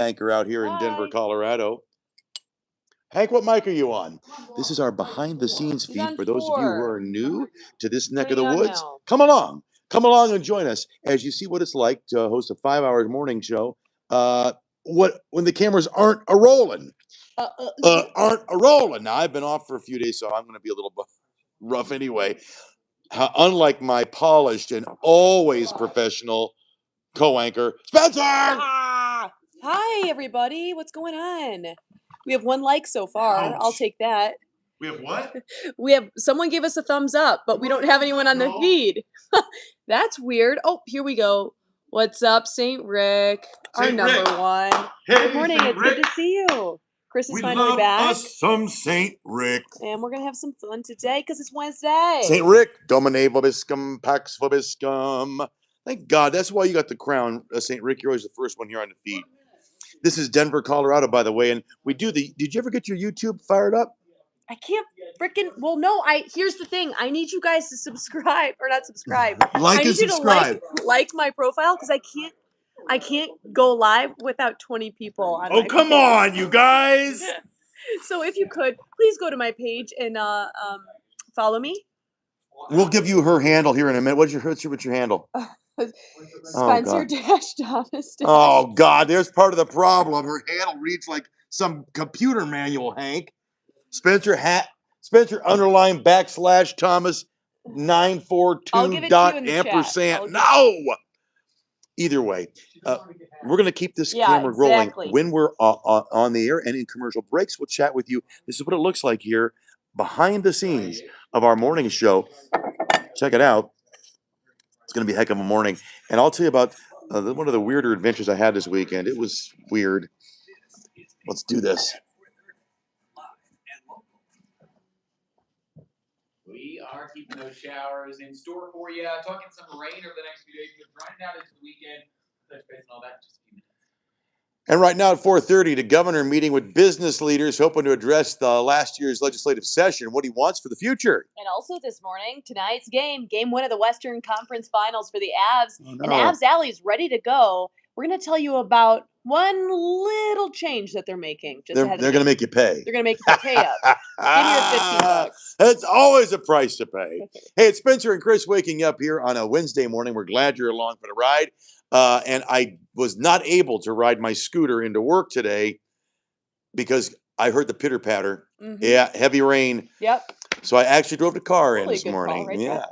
Anchor out here in Denver, Hi. Colorado. Hank, what mic are you on? This is our behind the scenes He's feed on for those of you who 4. are new to this What neck are of the you on woods. now? Come along. Come along and join us as you see what it's like to host a 5-hour morning show. When the cameras aren't a rolling. Aren't a rolling. Now, I've been off for a few days, so I'm going to be a little rough anyway. Unlike my polished and always professional co-anchor, Spencer! Ah! Hi, everybody. What's going on? We have 1 like so far. I'll Ouch. take that. We have what? Someone gave us a thumbs up, but we don't have anyone on the feed. That's weird. Oh, here we go. What's up, St. Rick? Our number 1. Hey, Good morning. St. It's Rick. good to see you. Chris is We finally love back. us some St. Rick. And we're going to have some fun today because it's Wednesday. St. Rick, Domine Vobiscum, Pax Vobiscum. Thank God. That's why you got the crown, St. Rick. You're always the first one here on the feed. This is Denver, Colorado, by the way. And we do did you ever get your YouTube fired up? I can't freaking. Well, no. Here's the thing. I need you guys to subscribe or not subscribe. Like I need and you subscribe. to like my profile because I can't go live without 20 people on. Oh, come on, you guys! So if you could, please go to my page and follow me. We'll give you her handle here in a minute. What's your handle? Spencer Dash Thomas. Oh God, there's part of the problem. Her handle reads like some computer manual, Hank. Spencer underline / Thomas 942 dot ampersand. No. Either way, we're going to keep this camera rolling when we're on the air and in commercial breaks. We'll chat with you. This is what it looks like here behind the scenes of our morning show. Check it out. It's going to be a heck of a morning. And I'll tell you about one of the weirder adventures I had this weekend. It was weird. Let's do this. We are keeping those showers in store for you. Talking some rain over the next few days. We're running out into the weekend. Touch base and all that in just a few minutes. And right now at 4:30, the governor meeting with business leaders hoping to address the last year's legislative session, what he wants for the future. And also this morning, tonight's game 1 of the Western Conference Finals for the Avs. Oh, no. And Avs Alley is ready to go. We're going to tell you about one little change that they're making. They're going to make you pay. They're going to make you pay up. Give me your $15. That's always a price to pay. Hey, it's Spencer and Chris waking up here on a Wednesday morning. We're glad you're along for the ride. And I was not able to ride my scooter into work today because I heard the pitter patter. Mm-hmm. Yeah, heavy rain. Yep. So I actually drove the car in this morning. Call, right? Yeah. Yeah,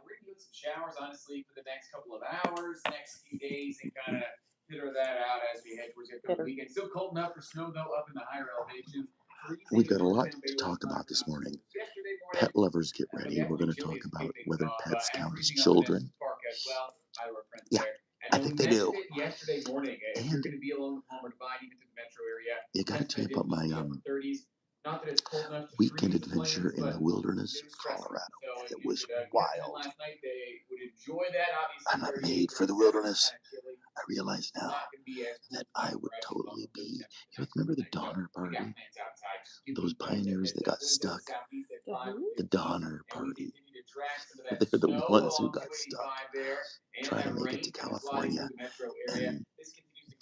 we're gonna do some showers, honestly, for the next couple of hours, next few days, and kind of pitter that out as we head towards the weekend. Still cold enough for snow, though, up in the higher elevations. We've got a lot to talk about this morning. Pet lovers, get ready. We're going to talk about whether pets count as children. Yeah, I think they do. And you got to tell you about my weekend adventure in the wilderness of Colorado. It was wild. I'm not made for the wilderness. I realize now that I would totally be. You remember the Donner Party? Those pioneers that got stuck? The Donner Party. They're the ones who got stuck trying to make it to California. And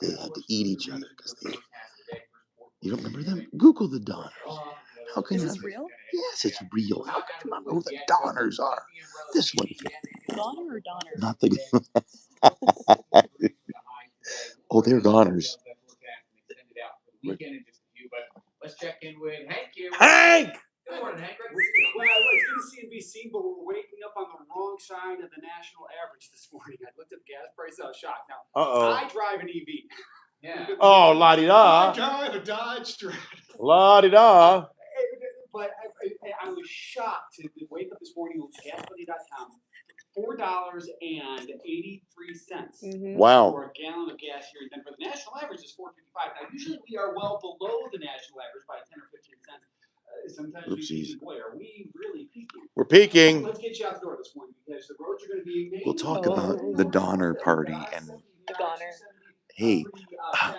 they had to eat each other because they... You don't remember them? Google the Donners. How can Is this real? Yes, it's real. How can you not know who the Donners are? This one. Donner or Donner? Not the... Oh, they're goners. Let's check in with Hank here. Hank! Good morning, Hank. Well, it's good to see CNBC, but we're waking up on the wrong side of the national average this morning. I looked at the gas prices. I was shocked. Now, I drive an EV. Yeah. Oh, la-di-da. I drive a Dodge Stratus. La-di-da. But I was shocked to wake up this morning on gasbuddy.com. $4.83 Wow. for a gallon of gas here in Denver. The national average is $4.55. Now, usually we are well below the national average by 10 or 15 cents. Sometimes we think, boy, are we really peaking? We're peaking. Let's get you out the door this morning because the roads are going to be amazing. We'll talk about the Donner Party and the Donner. Hey,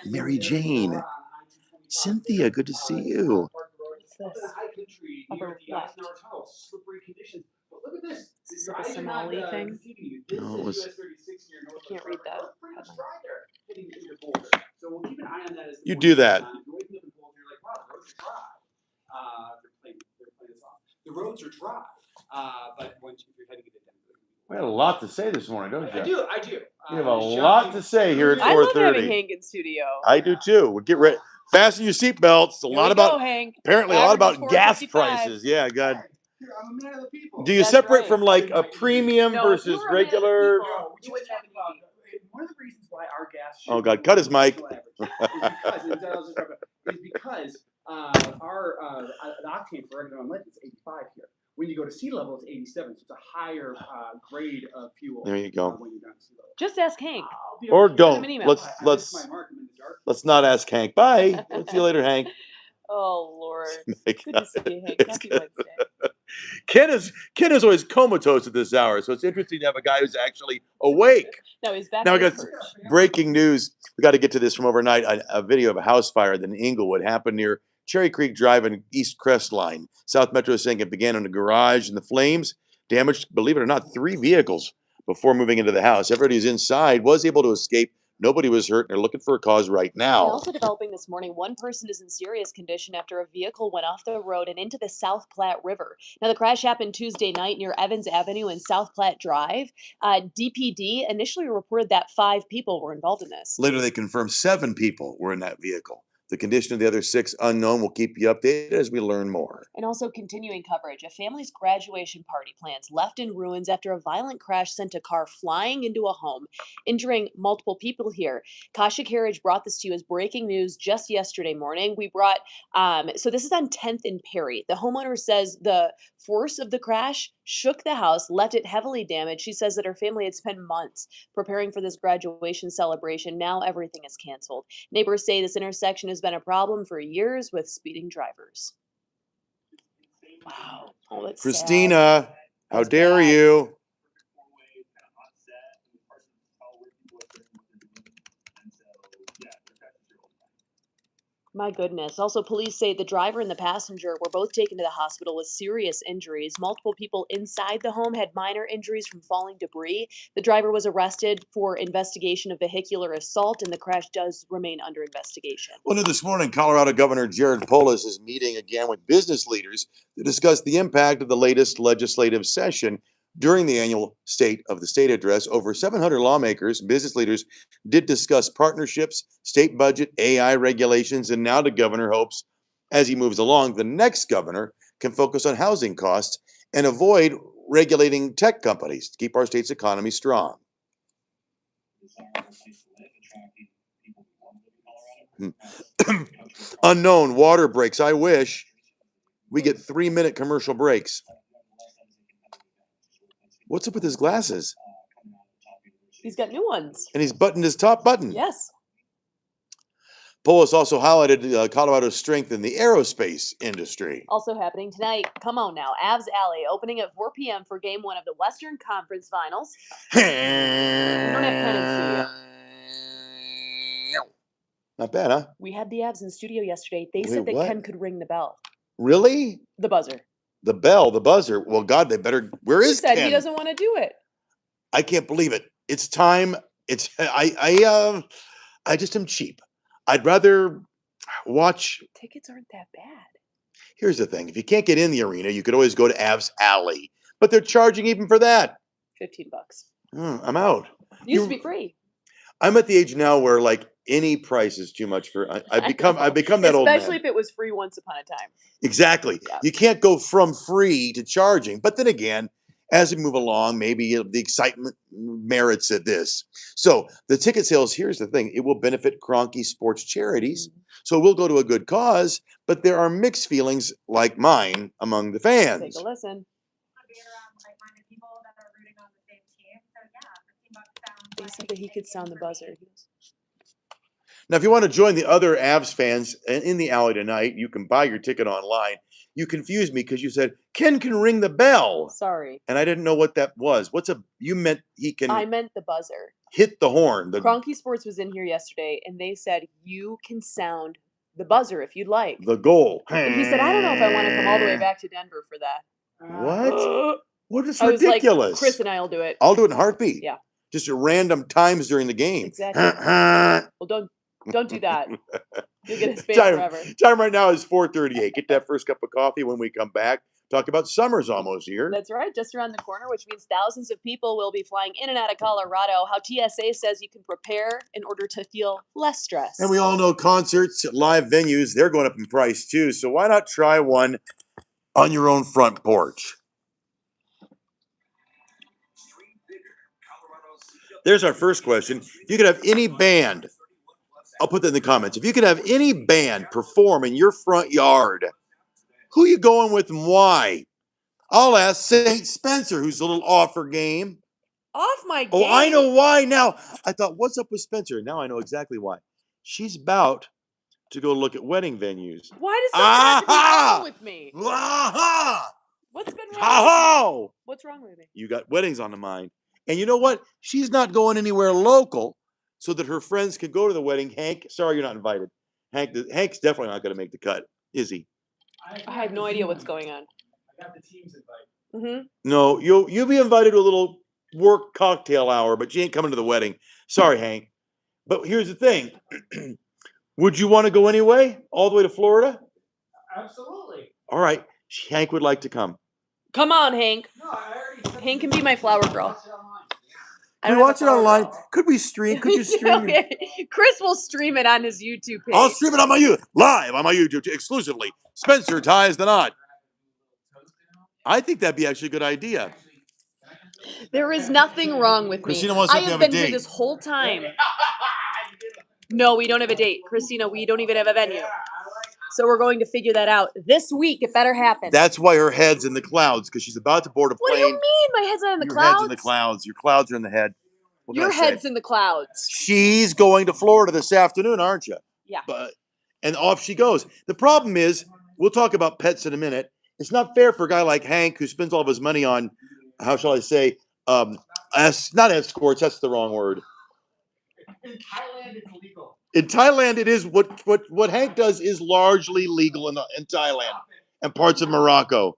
Mary Jane, Cynthia, good to see you. What's this? Upper left. Look at this. Is this like a Somali thing? No, it was... I can't read that. So we'll keep an eye on that as the You morning do goes that. on. If you're waking up in Boulder, you're like, wow, the roads are dry. They're playing this off. The roads are dry. But once if you're heading into Denver, We had a lot to say this morning, don't you? I do. You have a lot to say here at I love 4:30. having Hank in studio. I do too. We'll get ready. Fasten your seatbelts. Here we go, Hank. Apparently a lot Average is about gas 4.55. prices. Yeah, God. I'm a man of the people. Do you That's separate right. from like a premium No, if you versus were a man of the regular? people, No, we just talked about one of the reasons why our gas. Oh God, cut his mic. Is because our the octane for regular unleaded is 85 here. When you go to sea level, it's 87, so it's a higher grade of fuel. There you go. When you're down to sea level. Just ask Hank. Or Send him don't. an email. Let's not ask Hank. Bye. We'll see you later, Hank. Oh Lord. My Good to God. see you, Hank. It's Happy good. Wednesday. Ken is always comatose at this hour, so it's interesting to have a guy who's actually awake. No, he's back Now to we his got perch. breaking news. We got to get to this from overnight. A video of a house fire that in Inglewood happened near Cherry Creek Drive and East Crest Line. South Metro is saying it began in a garage, and the flames damaged, believe it or not, 3 vehicles before moving into the house. Everybody who's inside was able to escape. Nobody was hurt. They're looking for a cause right And now. also developing this morning, one person is in serious condition after a vehicle went off the road and into the South Platte River. Now, the crash happened Tuesday night near Evans Avenue and South Platte Drive. DPD initially reported that 5 people were involved in this. Later, they confirmed 7 people were in that vehicle. The condition of the other 6 unknown. We'll keep you updated as we learn more. And also continuing coverage, a family's graduation party plans left in ruins after a violent crash sent a car flying into a home, injuring multiple people here. Kasha Carriage brought this to you as breaking news just yesterday morning. We brought, so this is on 10th and Perry. The homeowner says the force of the crash shook the house, left it heavily damaged. She says that her family had spent months preparing for this graduation celebration. Now everything is canceled. Neighbors say this intersection has been a problem for years with speeding drivers. Wow. Oh, that's Christina, sad. how That's dare bad. you? My goodness. Also, police say the driver and the passenger were both taken to the hospital with serious injuries. Multiple people inside the home had minor injuries from falling debris. The driver was arrested for investigation of vehicular assault, and the crash does remain under investigation. Well, this morning, Colorado Governor Jared Polis is meeting again with business leaders to discuss the impact of the latest legislative session. During the annual State of the State address, over 700 lawmakers and business leaders did discuss partnerships, state budget, AI regulations, and now the governor hopes, as he moves along, the next governor can focus on housing costs and avoid regulating tech companies to keep our state's economy strong. Unknown water breaks. I wish we get 3-minute commercial breaks. What's up with his glasses? He's got new ones. And he's buttoned his top button. Yes. Polis also highlighted Colorado's strength in the aerospace industry. Also happening tonight, come on now, Avs Alley, opening at 4 p.m. for Game 1 of the Western Conference Finals. We don't have Ken in studio. Not bad, huh? We had the Avs in studio yesterday. They Wait, said that what? Ken could ring the bell. Really? The buzzer. The bell, the buzzer. Well, God, they better. Where He is said Ken? he doesn't want to do it. I can't believe it. It's time. I just am cheap. I'd rather watch. Tickets aren't that bad. Here's the thing: if you can't get in the arena, you could always go to Avs Alley, but they're charging even for that. $15. I'm out. Used to be free. I'm at the age now where like any price is too much for. I've become that old man. Especially if it was free once upon a time. Exactly. Yeah. You can't go from free to charging. But then again, as we move along, maybe the excitement merits at this. So the ticket sales, here's the thing. It will benefit Kroenke sports charities. Mm-hmm. So we'll go to a good cause, but there are mixed feelings like mine among the fans. Take a listen. He said that he could sound the buzzer. Now, if you want to join the other Avs fans in the alley tonight, you can buy your ticket online. You confused me because you said Ken can ring the bell. Sorry. And I didn't know what that was. You meant he can I meant the buzzer. hit the horn. Kroenke Sports was in here yesterday, and they said you can sound the buzzer if you'd like. The goal. And he said, I don't know if I want to come all the way back to Denver for that. What? What is I was ridiculous? like, Chris and I will do it. I'll do it in a heartbeat. Yeah. Just at random times during the game. Exactly. Well, don't Don't do that. You'll get his spam forever. Time right now is 4:38. Get that first cup of coffee when we come back. Talk about summer's almost here. That's right, just around the corner, which means thousands of people will be flying in and out of Colorado. How TSA says you can prepare in order to feel less stress. And we all know concerts at live venues, they're going up in price too. So why not try one on your own front porch? There's our first question. If you could have any band, I'll put that in the comments. If you could have any band perform in your front yard, who you going with and why? I'll ask St. Spencer, who's a little off her game. Off my game? Oh, I know why now. I thought, what's up with Spencer? Now I know exactly why. She's about to go look at wedding venues. Why does something have to be wrong with me? Aha! What's been wrong with me? What's wrong with me? You got weddings on the mind. And you know what? She's not going anywhere local so that her friends can go to the wedding. Hank, sorry you're not invited. Hank's definitely not going to make the cut, is he? I have no idea what's going on. I got the team's invite. Mm-hmm. No, you'll be invited to a little work cocktail hour, but you ain't coming to the wedding. Sorry, Hank. But here's the thing. Would you want to go anyway? All the way to Florida? Absolutely. All right. Hank would like to come. Come on, Hank. No, I already said Hank can be my flower girl. Can we watch it online? Could we stream? Could you stream? Okay. Chris will stream it on his YouTube page. I'll stream it on my live on my YouTube exclusively. Spencer ties the knot. I think that'd be actually a good idea. There is nothing wrong with Christina me. wants to I have been here this whole time. No, we don't have a date. Christina, we don't even have a venue. So we're going to figure that out this week. It better happen. That's why her head's in the clouds, because she's about to board a plane. What do you mean? My head's not in the Your clouds? head's in the clouds. Your clouds are in the head. Your head's in the clouds. She's going to Florida this afternoon, aren't you? Yeah. And off she goes. The problem is, we'll talk about pets in a minute. It's not fair for a guy like Hank who spends all of his money on, how shall I say, not escorts, that's the wrong word. In Thailand, it's illegal. In Thailand, it is what Hank does is largely legal in Thailand and parts of Morocco.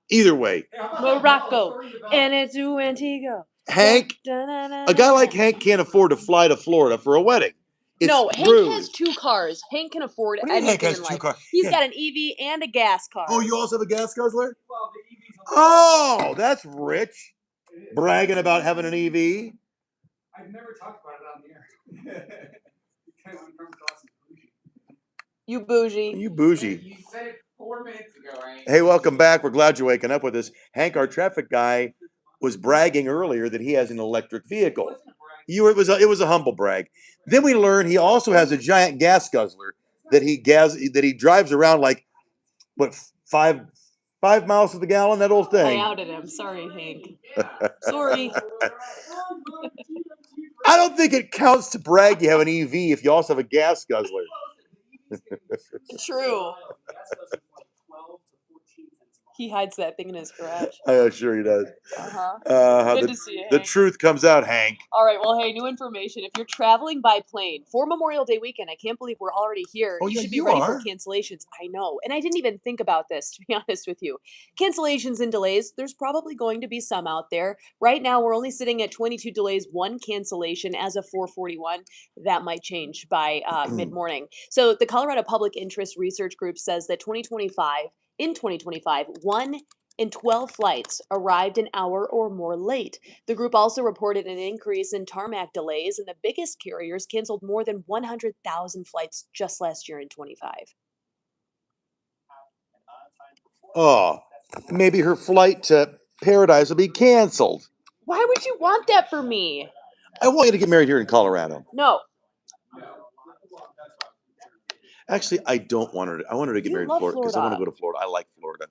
Either way. Morocco and it's Antigua. Hank, a guy like Hank can't afford to fly to Florida for a wedding. It's Hank rude. has 2 cars. Hank can afford What do you mean anything Hank has in 2 life. cars? He's got an EV and a gas car. Oh, you also have a gas guzzler? Well, the EV's Oh, that's rich. Bragging about having an EV. I've never talked about it on the air. Because I'm from Dawson. You bougie. You bougie. You said it 4 minutes ago, right? Hey, welcome back. We're glad you're waking up with us. Hank, our traffic guy, was bragging earlier that he has an electric vehicle. It was a humble brag. Then we learned he also has a giant gas guzzler that he drives around like what 5 miles to the gallon. That old I thing. outed him. Sorry, Hank. Sorry. I don't think it counts to brag you have an EV if you also have a gas guzzler. True. He hides that thing in his garage. Sure he does. Good to see you, Hank. The truth comes out, Hank. All right, well, hey, new information. If you're traveling by plane for Memorial Day weekend, I can't believe we're already here. Oh, you yeah, should be you ready are. for cancellations. I know. And I didn't even think about this, to be honest with you. Cancellations and delays, there's probably going to be some out there. Right now, we're only sitting at 22 delays, 1 cancellation as of 4:41. That might change by mid-morning. So the Colorado Public Interest Research Group says that in 2025, 1 in 12 flights arrived an hour or more late. The group also reported an increase in tarmac delays, and the biggest carriers canceled more than 100,000 flights just last year in 25. Oh, maybe her flight to Paradise will be canceled. Why would you want that for me? I want you to get married here in Colorado. No. Actually, I don't want her to. I want her to get married in Florida because I want to go to Florida. I like Florida.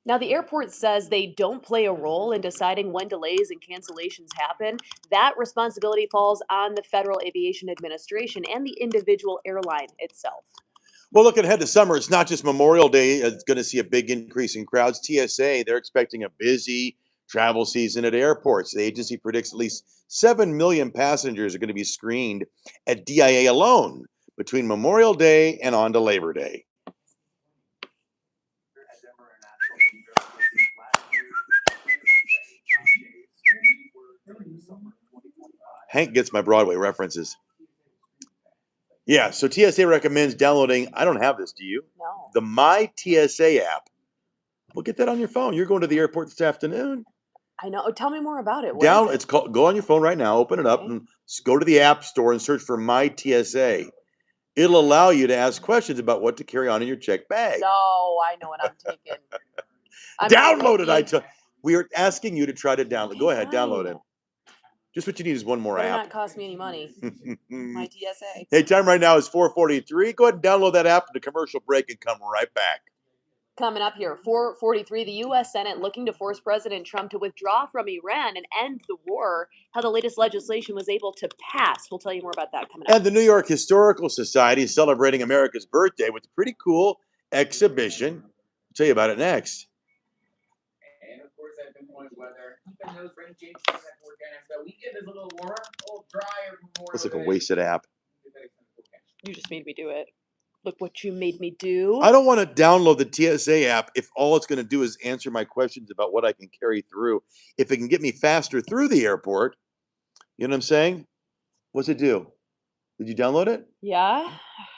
Now, the airport says they don't play a role in deciding when delays and cancellations happen. That responsibility falls on the Federal Aviation Administration and the individual airline itself. Well, looking ahead to summer, it's not just Memorial Day. It's going to see a big increase in crowds. TSA, they're expecting a busy travel season at airports. The agency predicts at least 7 million passengers are going to be screened at DIA alone between Memorial Day and on to Labor Day. Hank gets my Broadway references. Yeah, so TSA recommends downloading. I don't have this. Do you? No. The My TSA app. Well, get that on your phone. You're going to the airport this afternoon. I know. Oh, tell me more about it. What is it? It's called. Go on your phone right now. Open it up Okay. and go to the app store and search for My TSA. It'll allow you to ask questions about what to carry on in your checked bag. No, I know what I'm taking. Download it. We are asking you to try to download. Go ahead, download Fine. it. Just what you need is one more Better app. not cost me any money. My TSA. Hey, time right now is 4:43. Go ahead and download that app, the commercial break, and come right back. Coming up here, 4:43, the U.S. Senate looking to force President Trump to withdraw from Iran and end the war. How the latest legislation was able to pass. We'll tell you more about that coming up. And the New York Historical Society is celebrating America's birthday with a pretty cool exhibition. I'll tell you about it next. And of course, at the point weather, keeping those rain changes that forecast. The weekend is a little warmer, a little drier. Looks like a wasted app. You just made me do it. Look what you made me do. I don't want to download the TSA app if all it's going to do is answer my questions about what I can carry through. If it can get me faster through the airport, you know what I'm saying? What's it do? Did you download it? Yeah?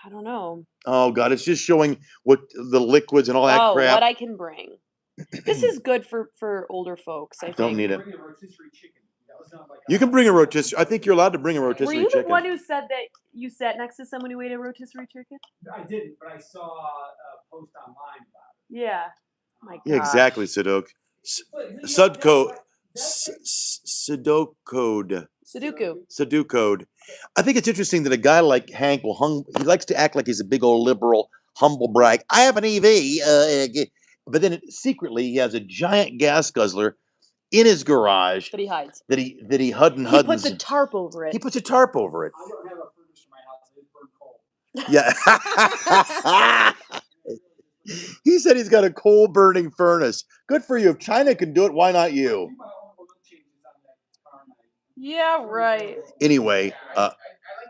I don't know. Oh, God. It's just showing what the liquids and all that Oh, crap. what I can bring. This is good for older folks, I think. Don't need it. Bring a rotisserie chicken. That was not like You can bring a rotisserie. I think you're allowed to bring a Were rotisserie you the chicken. one who said that you sat next to someone who ate a rotisserie chicken? I didn't, but I saw a post online about it. Yeah. My God. Yeah, exactly, Sudoku. Sudoku. I think it's interesting that a guy like Hank he likes to act like he's a big old liberal, humble brag. I have an EV, but then secretly he has a giant gas guzzler in his garage That he hides. that he hud and He puts a tarp over it. He puts a tarp over it. I don't have a furnace in my house. I just burn coal. Yeah. He said he's got a coal burning furnace. Good for you. If China can do it, why not I you? do my own oil changes on that car. Yeah, right. Anyway,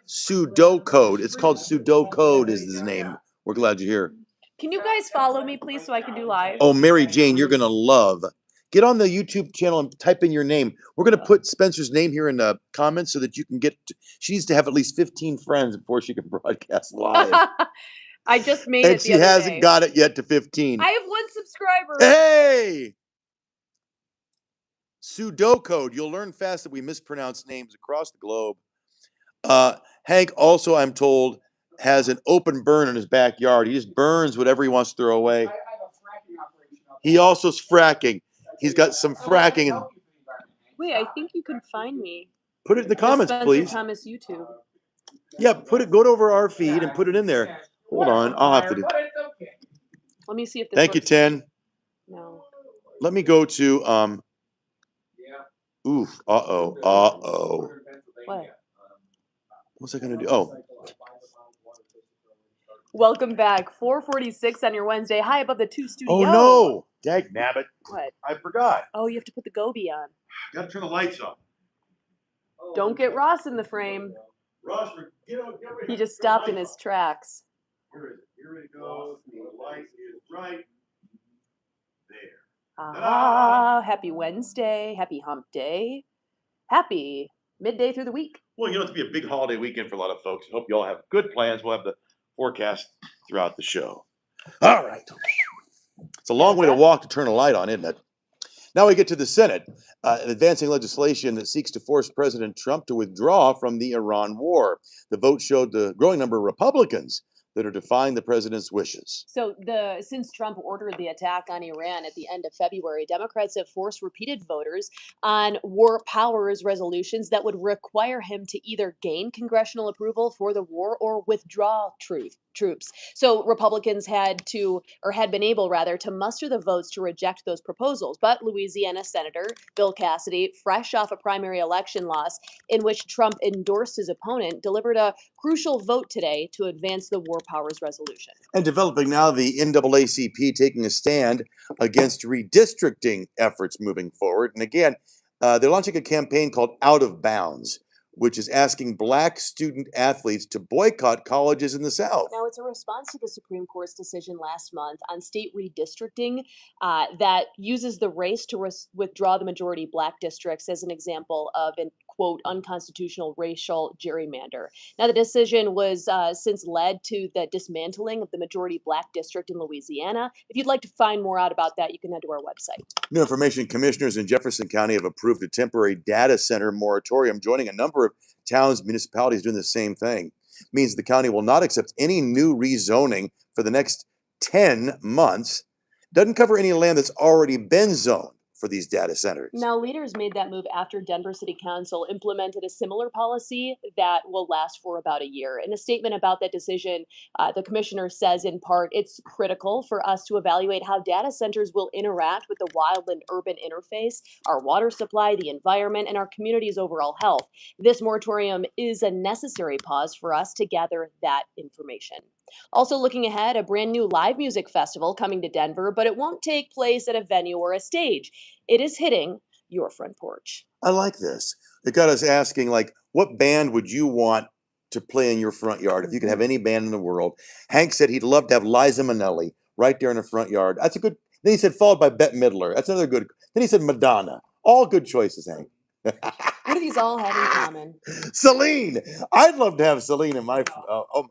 Pseudocode. It's called Pseudocode is his name. We're glad you're here. Can you guys follow me, please, so I can do live? Oh, Mary Jane, you're going to love. Get on the YouTube channel and type in your name. We're going to put Spencer's name here in the comments so that you can she needs to have at least 15 friends before she can broadcast live. I just made And it the she other hasn't day. got it yet to 15. I have 1 subscriber. Hey! Pseudocode. You'll learn fast that we mispronounce names across the globe. Hank also, I'm told, has an open burn in his backyard. He just burns whatever he wants to throw away. I have a fracking operation. He also is fracking. He's got some fracking. And Wait, I think you can find me. put it in the comments, Spencer please. Thomas YouTube. Yeah, go over our feed and put it in there. Hold on, I'll have to do. Let me see if this Thank you, works. 10. No. Let me go to oof. Uh-oh. What? What's I gonna do? Oh. Welcome back. 4:46 on your Wednesday. High above the 2 studio. Oh no! Dag nabbit. What? I forgot. Oh, you have to put the Gobi on. Gotta turn the lights on. Don't get Ross in the frame. Ross, get ready. He just stopped in his tracks. Here it is. Here it goes. The light is right there. Happy Wednesday. Happy hump day. Happy midday through the week. Well, it's to be a big holiday weekend for a lot of folks. I hope you all have good plans. We'll have the forecast throughout the show. All right. It's a long way to walk to turn a light on, isn't it? Now we get to the Senate, advancing legislation that seeks to force President Trump to withdraw from the Iran war. The vote showed the growing number of Republicans that are defying the president's wishes. So since Trump ordered the attack on Iran at the end of February, Democrats have forced repeated voters on war powers resolutions that would require him to either gain congressional approval for the war or withdraw troops. So Republicans had been able to muster the votes to reject those proposals. But Louisiana Senator Bill Cassidy, fresh off a primary election loss in which Trump endorsed his opponent, delivered a crucial vote today to advance the war powers resolution. And developing now, the NAACP taking a stand against redistricting efforts moving forward. And again, they're launching a campaign called Out of Bounds, which is asking Black student athletes to boycott colleges in the South. Now, it's a response to the Supreme Court's decision last month on state redistricting that uses the race to withdraw the majority Black districts as an example of, quote, unconstitutional racial gerrymander. Now, the decision was since led to the dismantling of the majority black district in Louisiana. If you'd like to find more out about that, you can head to our website. New information: commissioners in Jefferson County have approved a temporary data center moratorium, joining a number of towns, municipalities doing the same thing. Means the county will not accept any new rezoning for the next 10 months. Doesn't cover any land that's already been zoned for these data centers. Now, leaders made that move after Denver City Council implemented a similar policy that will last for about a year. In a statement about that decision, the commissioner says, in part, it's critical for us to evaluate how data centers will interact with the wild and urban interface, our water supply, the environment, and our community's overall health. This moratorium is a necessary pause for us to gather that information. Also looking ahead, a brand new live music festival coming to Denver, but it won't take place at a venue or a stage. It is hitting your front porch. I like this. It got us asking, like, what band would you want to play in your front yard if you could have any band in the world? Hank said he'd love to have Liza Minnelli right there in the front yard. That's a good. Then he said followed by Bette Midler. That's another good. Then he said Madonna. All good choices, Hank. What do these all have in common? Celine. I'd love to have Celine in my.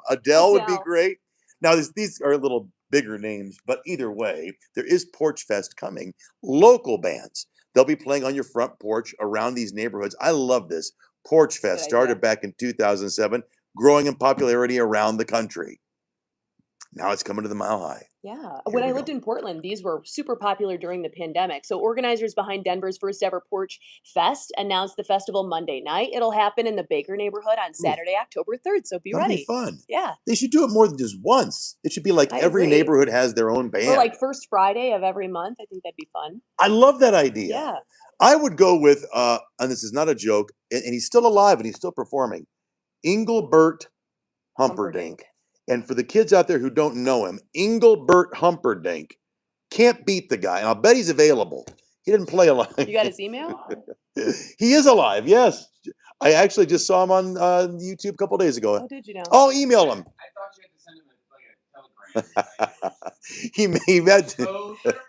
Adele would be Adele. great. Now these are a little bigger names, but either way, there is Porch Fest coming. Local bands. They'll be playing on your front porch around these neighborhoods. I love this. Porch Fest started back in 2007, growing in popularity around the country. Now it's coming to the Mile High. Yeah. When I lived in Portland, these were super popular during the pandemic. So organizers behind Denver's first ever Porch Fest announced the festival Monday night. It'll happen in the Baker neighborhood on Saturday, October 3rd. So be That'll ready. be fun. Yeah. They should do it more than just once. It should be like I every agree. neighborhood has their own band. Or like first Friday of every month. I think that'd be fun. I love that idea. Yeah. I would go with, and this is not a joke, and he's still alive and he's still performing, Engelbert Humperdinck. And for the kids out there who don't know him, Engelbert Humperdinck, can't beat the guy. And I'll bet he's available. He didn't play a lot. You got his email? He is alive, yes. I actually just saw him on YouTube a couple days ago. Oh, did you know? I'll email him. I thought you had to send him a telegram. he met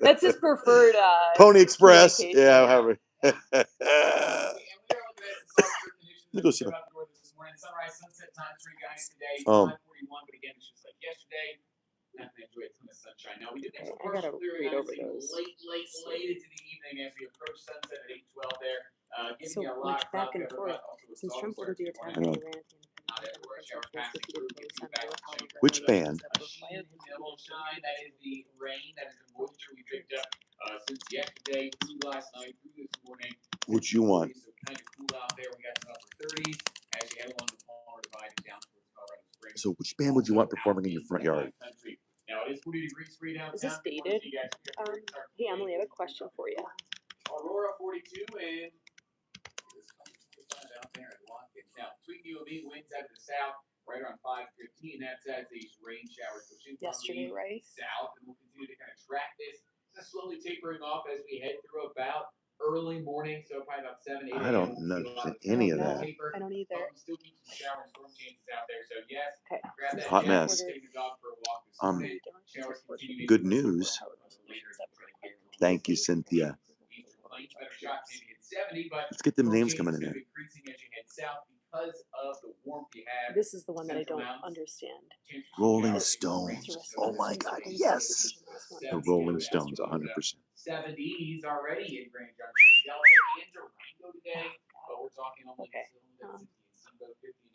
That's his preferred Pony Express. communication, Yeah, yeah. however. And we are looking at some softer conditions. Let me go see About the weather this morning. Sunrise, sunset times for you guys today. 5:41, but again, it's just like yesterday. Not gonna enjoy a ton of sunshine. Now we do get some I gotta partial clearing, read over obviously, those. late into the evening as we approach sunset at 8:12 there. So Giving you a much lot of back and cloud cover, forth. but also with Since solid Trump ordered the start attack to on morning. Iran, Not everywhere. Shower passing through. Give you back to check. Which band? A sheen, a little shine. That is the rain. That is the moisture we picked up since yesterday, through last night, through this morning. What you want? So kind of cool out there. We got some upper 30s as you head along the Palmer Divide down towards Colorado Springs. So which band would you want performing in your front yard? Now it is 40 degrees free downtown. Is this dated? Hey, Emily, I have a question for you. Aurora 42 and out there at Watkins. Now, between you and me, winds out of the south, right around 5:15. That's as these rain showers push in Yesterday, from the right? south, and we'll continue to kind of track this. It's slowly tapering off as we head through about early morning, so probably about 7, 8 I don't understand any of that. I don't either. Still keep some shower and storm chances out there, so yes. Okay. Grab that Hot jacket, mess. take the dog for a walk this morning. Showers continue Good to news. Thank you, Cynthia. Let's get them names coming in there. This is the one that I don't understand. Rolling Stones. Oh my God, yes. The Rolling Stones, 100%. 70s already in Grand Junction. Delta and Durango today, but we're talking only 50 in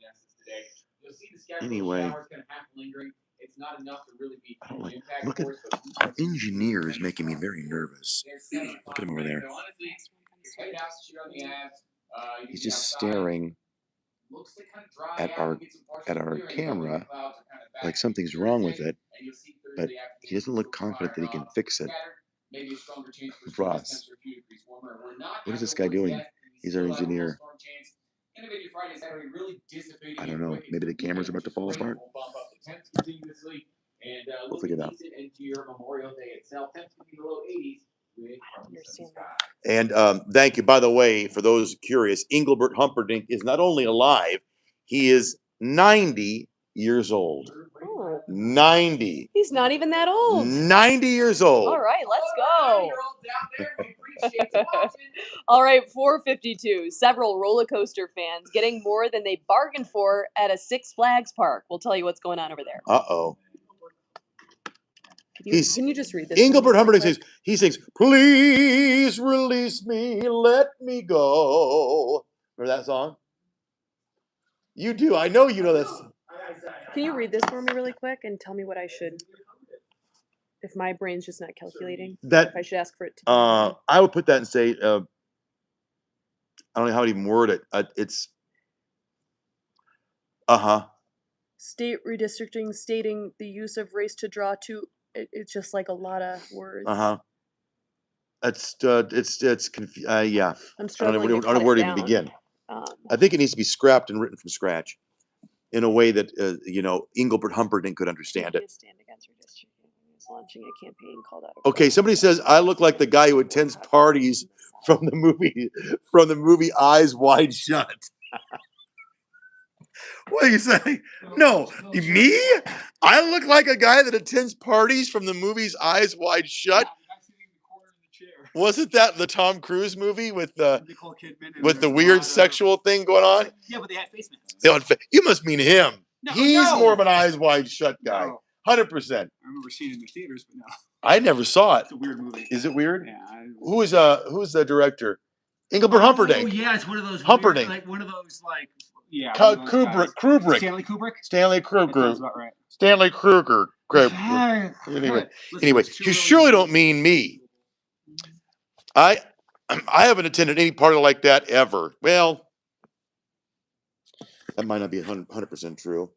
essence today. You'll see the scattered Anyway. showers kind of half lingering. It's not enough to really be I don't like. impact Look at for us, but our engineer is making me very nervous. Look at him over there. He's just staring at our camera like something's wrong with it, but he doesn't look confident that he can fix it. Ross, what is this guy doing? He's our engineer. I don't know. Maybe the camera's about to fall apart. We'll figure it out. I don't understand that. And thank you. By the way, for those curious, Engelbert Humperdinck is not only alive, he is 90 years old. Oh. 90. He's not even that old. 90 years old. All right, let's go. All right, 4:52. Several roller coaster fans getting more than they bargained for at a Six Flags park. We'll tell you what's going on over there. Uh-oh. Can you just read this? Engelbert Humperdinck sings, please release me, let me go. Remember that song? You do. I know you know this. Can you read this for me really quick and tell me what I should, if my brain's just not calculating, if I should ask for it to be? I would put that and say, I don't know how to even word it. It's, State redistricting, stating the use of race to draw to, it's just like a lot of words. It's yeah. I'm struggling I don't know where to even begin. I think it needs to be scrapped and written from scratch in a way that, Engelbert Humperdinck could understand it. Stand against redistricting. He's launching a campaign called out. Okay, somebody says I look like the guy who attends parties from the movie Eyes Wide Shut. What do you say? No, me? I look like a guy that attends parties from the movies Eyes Wide Shut. Wasn't that the Tom Cruise movie with the weird sexual thing going on? Yeah, but they had face masks. You must mean him. No, He's more of an Eyes Wide Shut guy. No. 100%. I remember seeing it in the theaters, but no. I never saw it. It's a weird movie. Is it weird? Yeah. Who's the director? Engelbert Humperdinck. Oh yeah, it's one of those Humperdinck. weird, like one of those like Kubrick. Stanley Kubrick. Stanley Kruger. That sounds about right. Stanley Kruger. Anyway, you surely don't mean me. I haven't attended any party like that ever. Well, that might not be 100% true.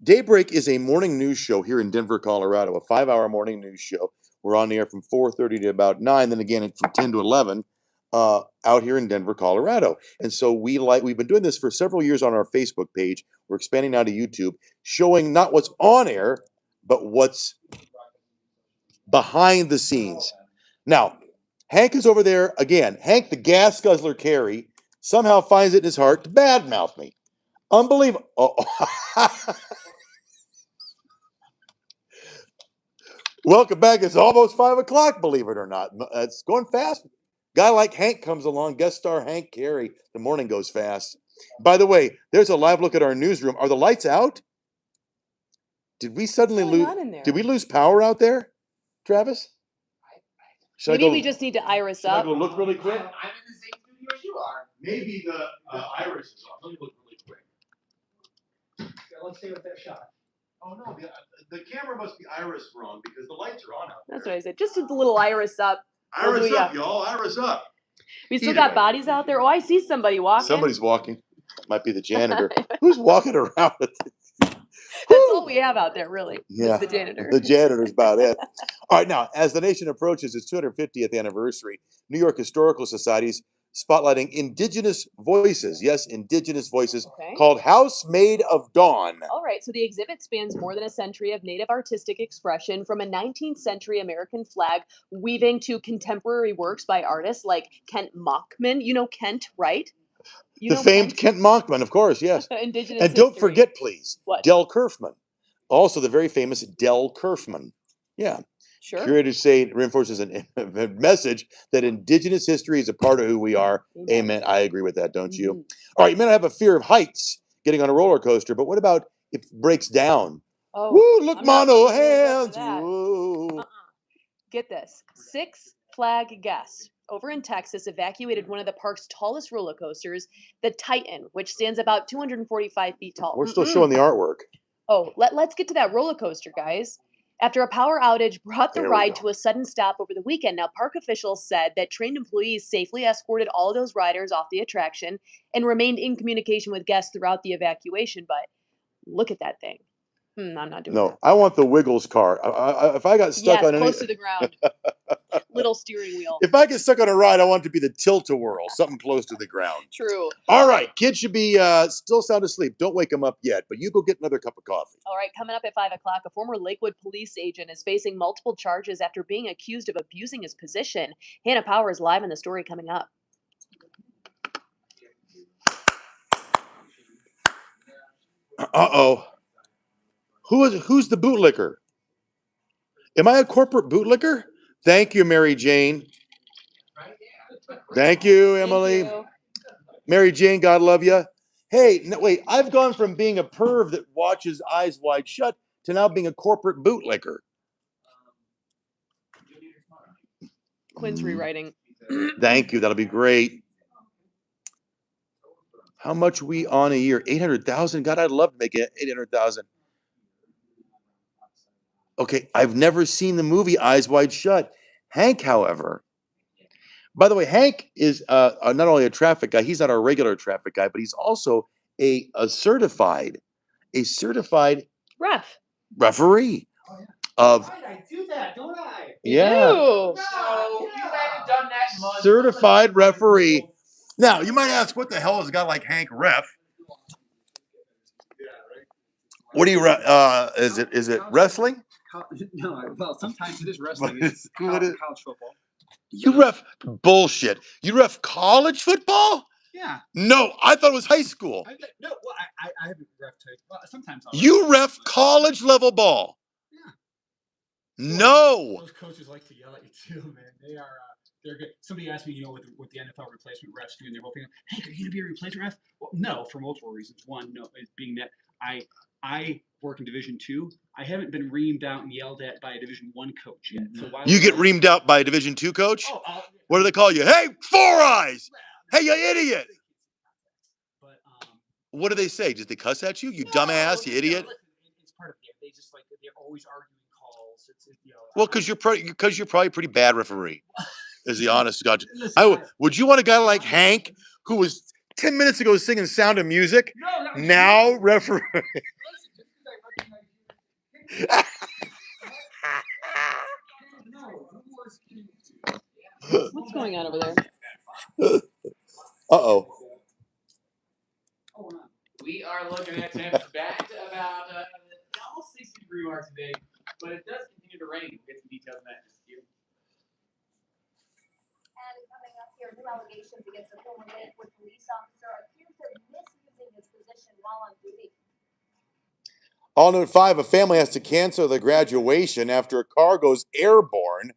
Daybreak is a morning news show here in Denver, Colorado, a 5-hour morning news show. We're on the air from 4:30 to about 9, then again from 10 to 11 out here in Denver, Colorado. And so we've been doing this for several years on our Facebook page. We're expanding now to YouTube, showing not what's on air, but what's behind the scenes. Now, Hank is over there again. Hank, the gas guzzler Carey, somehow finds it in his heart to badmouth me. Unbelievable. Oh. Welcome back. It's almost 5 o'clock, believe it or not. It's going fast. Guy like Hank comes along, guest star Hank Carey. The morning goes fast. By the way, there's a live look at our newsroom. Are the lights out? Did we suddenly lose power out there, Travis? Maybe we just need to iris up. Should I go look really quick? I'm in the same studio as you are. Maybe the iris is off. Let me look really quick. Yeah, let's see what that shot. Oh no, the camera must be iris wrong because the lights are on out there. That's what I said. Just a little iris up. Iris up, y'all. Iris up. We still got bodies out there. Oh, I see somebody walking. Somebody's walking. Might be the janitor. Who's walking around? That's all we have out there, really. Yeah, the janitor. The janitor's about it. All right, now, as the nation approaches its 250th anniversary, New York Historical Society's spotlighting indigenous voices. Yes, indigenous voices, called House Made of Dawn. All right, so the exhibit spans more than a century of native artistic expression, from a 19th century American flag weaving to contemporary works by artists like Kent Mockman. You know Kent, right? The famed Kent Mockman, of course, yes. Indigenous and don't history. Forget, please, what? Del Kerfman. Also the very famous Del Kerfman. Yeah. Sure. Curators say it reinforces a message that indigenous history is a part of who we are. Amen. I agree with that, don't you? All right, you may not have a fear of heights getting on a roller coaster, but what about if it breaks down? Oh, woo, look, mono hands. Woo. Get this. Six Flag guests over in Texas evacuated one of the park's tallest roller coasters, the Titan, which stands about 245 feet tall. We're still showing the artwork. Oh, let's get to that roller coaster, guys. After a power outage brought the ride to a sudden stop over the weekend. Now, park officials said that trained employees safely escorted all of those riders off the attraction and remained in communication with guests throughout the evacuation. But look at that thing. I'm not doing that. No, I want the Wiggles car. If I got stuck on close to the ground. Little steering wheel. If I get stuck on a ride, I want it to be the tilt-a-whirl, something close to the ground. True. All right, kids should be still sound asleep. Don't wake them up yet, but you go get another cup of coffee. All right, coming up at 5 o'clock, a former Lakewood police agent is facing multiple charges after being accused of abusing his position. Hannah Power is live in the story coming up. Uh-oh. Who's the bootlicker? Am I a corporate bootlicker? Thank you, Mary Jane. Thank you, Thank Emily. you. Mary Jane, God love you. Hey, no, wait, I've gone from being a perv that watches Eyes Wide Shut to now being a corporate bootlicker. Quinn's rewriting. Thank you. That'll be great. How much we on a year? 800,000. God, I'd love to make it 800,000. Okay, I've never seen the movie Eyes Wide Shut. Hank, however, by the way, Hank is not only a traffic guy. He's not our regular traffic guy, but he's also a certified Ref. referee of. Right, I do that, don't I? Yeah. Ew. No, you haven't done that in months. Certified referee. Now, you might ask, what the hell has a guy like Hank ref? What do you is it wrestling? No, well, sometimes it is wrestling. What It's is- what is- college football. You ref bullshit. You ref college football? Yeah. No, I thought it was high school. Well, I haven't ref type. Well, sometimes I'll You ref college level ball. Yeah. No. Those coaches like to yell at you too, man. They are. They're good. Somebody asked me, with the NFL replacement refs doing their whole thing. Hey, are you gonna be a replacement ref? Well, no, for multiple reasons. One, no, it being that I work in Division II. I haven't been reamed out and yelled at by a Division I coach yet. So why You would get I- reamed out by a Division II coach? Oh, What do they call you? Hey, Four Eyes! Hey, you idiot! But What do they say? Did they cuss at you? You no, dumbass, you no, idiot? listen, it's part of it. They just like they're always arguing calls. Well, because you're probably a pretty bad referee. Is the honest God. Listen, Would you want a guy like Hank, who was 10 minutes ago singing Sound of Music, no, that was now you. referee? Listen, just because I recognize you. No, who was kidding? What's going on over there? Uh-oh. Oh, We are looking at temps back to about almost 60-degree mark today, but it does continue to rain. We'll get some details on that in just a few. And coming up here, new allegations against a former Lakewood police officer accused of misusing his position while on duty. All note 5, a family has to cancel their graduation after a car goes airborne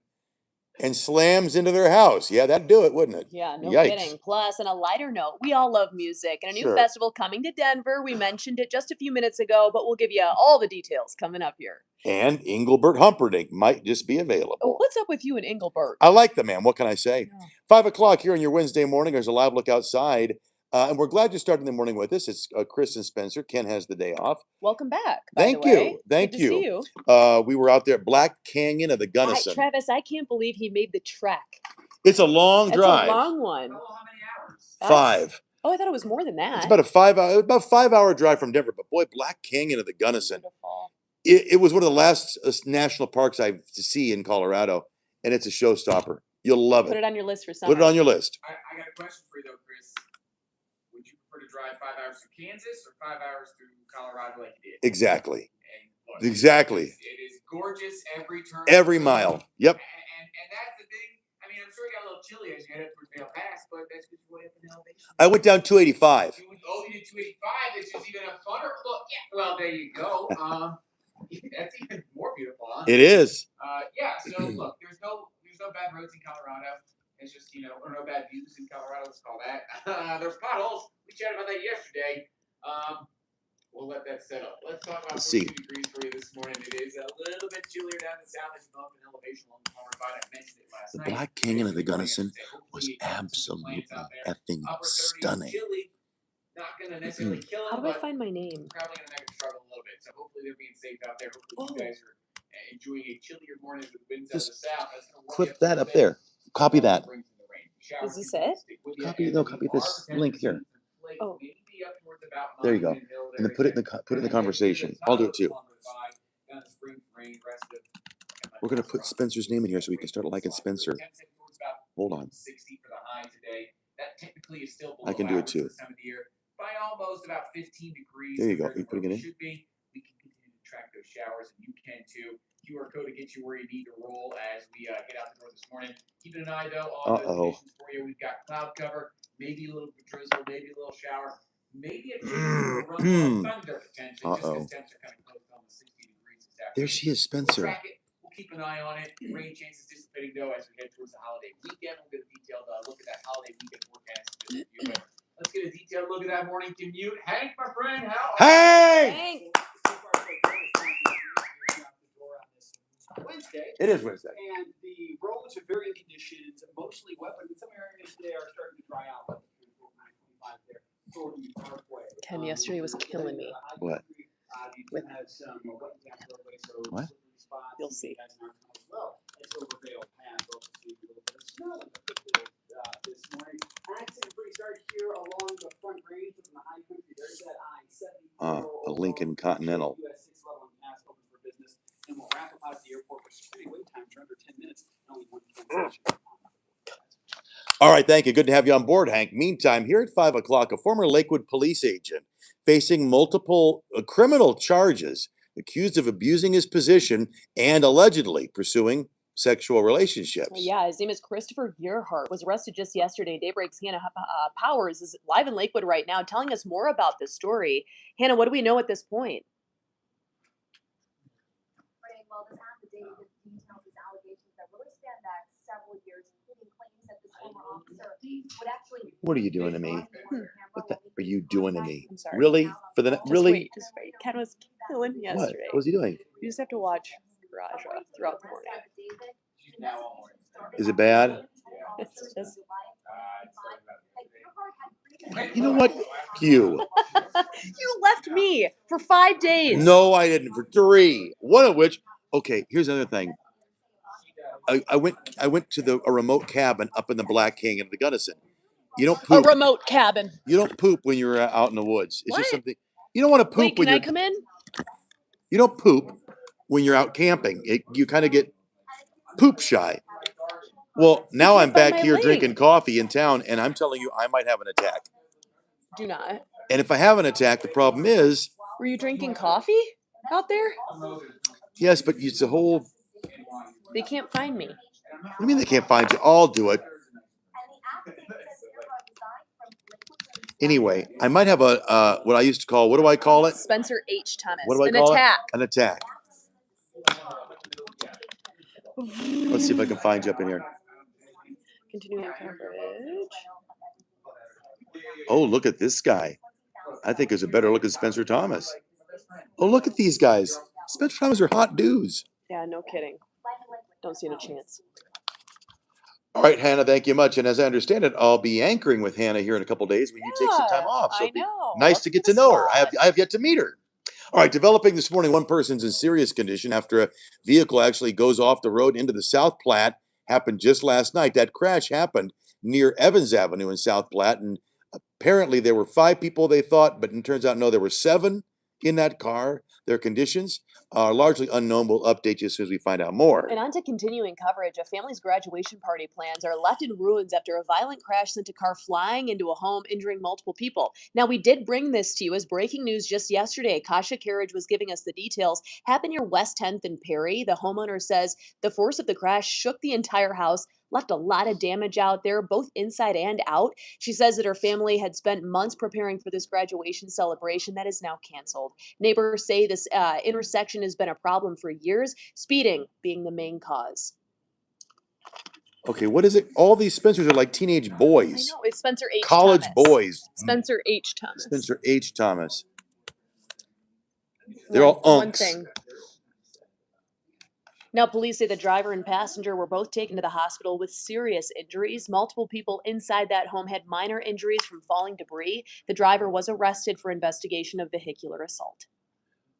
and slams into their house. Yeah, that'd do it, wouldn't it? Yeah, no Yikes. kidding. Plus, on a lighter note, we all love music and a new Sure. festival coming to Denver. We mentioned it just a few minutes ago, but we'll give you all the details coming up here. And Engelbert Humperdinck might just be available. Oh, what's up with you and Engelbert? I like the man. What can I say? Yeah. 5 o'clock here on your Wednesday morning. There's a live look outside. And we're glad you're starting the morning with us. It's Chris and Spencer. Ken has the day off. Welcome back, by Thank the you. way. Thank Good you. to see you. We were out there at Black Canyon of the Gunnison. Travis, I can't believe he made the trek. It's a long It's drive. a long one. Oh, how many hours? 5. Oh, I thought it was more than that. It's about a 5-hour drive from Denver. But boy, Black Canyon of the Gunnison. Beautiful. It was one of the last national parks I've to see in Colorado, and it's a showstopper. You'll love Put it. it on your list for summer. Put it on your list. I got a question for you though, Chris. Would you prefer to drive 5 hours through Kansas or 5 hours through Colorado like you did? Exactly. And look, Exactly. It is gorgeous every turn. Every mile. Yep. And that's the thing. I mean, I'm sure it got a little chilly as you head up towards Vail Pass, but that's because you're way up in elevation. I went down 285. You did 285, which is even a funner look. Yeah, well, there you go. That's even more beautiful, huh? It is. Yeah. So look, there's no bad roads in Colorado. It's just or no bad views in Colorado. Let's call that. There's potholes. We chatted about that yesterday. We'll let that settle. Let's talk about 42 degrees for you this morning. It is a little bit chillier down in the south as you go up in elevation along the Palmer Divide. I mentioned it last night. The Black Canyon of the Gunnison was absolutely effing stunning. Chilly, not going to necessarily kill How them, do I but find my name? probably going to make them struggle a little bit. So hopefully they're being safe out there. Hopefully you guys are enjoying a chillier morning with winds out of the south. That's gonna Clip that up there. Copy that. Is this it? Copy this link here. Oh. There you go. And then put it in the conversation. I'll do it too. We're gonna put Spencer's name in here so we can start liking Spencer. Hold on. I can do it too. By almost about 15 degrees. There you go. Are you putting it in? Should be. We can continue to track those showers, and you can too. QR code to get you where you need to roll as we get out the door this morning. Keeping an eye though on those conditions for you. We've got cloud cover, maybe a little drizzle, maybe a little shower, maybe a chance for a run of thunder potentially. Just because temps are kind of close to almost 60 degrees this afternoon. There she is, Spencer. We'll track it. We'll keep an eye on it. Rain chances dissipating though as we head towards the holiday weekend. We'll get a detailed look at that holiday weekend forecast. But let's get a detailed look at that morning commute. Hank, my friend, how are you? Hey! Wednesday. It is Wednesday. And the roads are very conditions, mostly wet, but in some areas they are starting to dry out. Ken, yesterday was killing me. What? With what? You'll see. A Lincoln Continental. And we'll wrap up out at the airport with security wait times are under 10 minutes and only one cancellation. All right, thank you. Good to have you on board, Hank. Meantime, here at 5 o'clock, a former Lakewood police agent facing multiple criminal charges, accused of abusing his position and allegedly pursuing sexual relationships. Yeah, his name is Christopher Gearhart, was arrested just yesterday. Daybreak's Hannah Powers is live in Lakewood right now telling us more about this story. Hannah, what do we know at this point? Right, well, this affidavit details these allegations that really span back several years, including claims that this former officer would actually. What are you doing to me? What the are you doing to me? I'm sorry. Really? For the really? Just wait. Ken was killing yesterday. What was he doing? You just have to watch Raja throughout the morning. Is it bad? It's just. You know what? You left me for 5 days. No, I didn't. For 3. One of which. Okay, here's another thing. I went to a remote cabin up in the Black King in the Gunnison. You don't poop. A remote cabin. You don't poop when you're out in the woods. It's What? just something. You don't want to poop Wait, when can I you're. come in? You don't poop when you're out camping. You kind of get poop shy. Well, now I'm back here drinking coffee in town, and I'm telling you, I might have an attack. Do not. And if I have an attack, the problem is. Were you drinking coffee out there? Yes, but it's a whole. They can't find me. What do you mean they can't find you? I'll do it. Anyway, I might have a what I used to call, what do I call it? Spencer H. Thomas. What do I call attack. it? An attack. Let's see if I can find you up in here. Continuing coverage. Oh, look at this guy. I think there's a better look at Spencer Thomas. Oh, look at these guys. Spencer Thomas are hot dudes. Yeah, no kidding. Don't see any chance. All right, Hannah, thank you much. And as I understand it, I'll be anchoring with Hannah here in a couple days when you take some time off. So I know. Nice to get to know her. I have yet to meet her. All right, developing this morning, one person's in serious condition after a vehicle actually goes off the road into the South Platte. Happened just last night. That crash happened near Evans Avenue in South Platte. And apparently there were 5 people, they thought, but it turns out, no, there were 7 in that car. Their conditions are largely unknown. We'll update you as soon as we find out more. And on to continuing coverage. A family's graduation party plans are left in ruins after a violent crash sent a car flying into a home, injuring multiple people. Now, we did bring this to you as breaking news just yesterday. Kasha Carriage was giving us the details. Happened near West 10th and Perry. The homeowner says the force of the crash shook the entire house, left a lot of damage out there, both inside and out. She says that her family had spent months preparing for this graduation celebration that is now canceled. Neighbors say this intersection has been a problem for years, speeding being the main cause. Okay, what is it? All these Spencers are like teenage boys. I know, it's Spencer H. College Thomas. boys. Spencer H. Thomas. Spencer H. Thomas. They're all unks. One thing. Now, police say the driver and passenger were both taken to the hospital with serious injuries. Multiple people inside that home had minor injuries from falling debris. The driver was arrested for investigation of vehicular assault.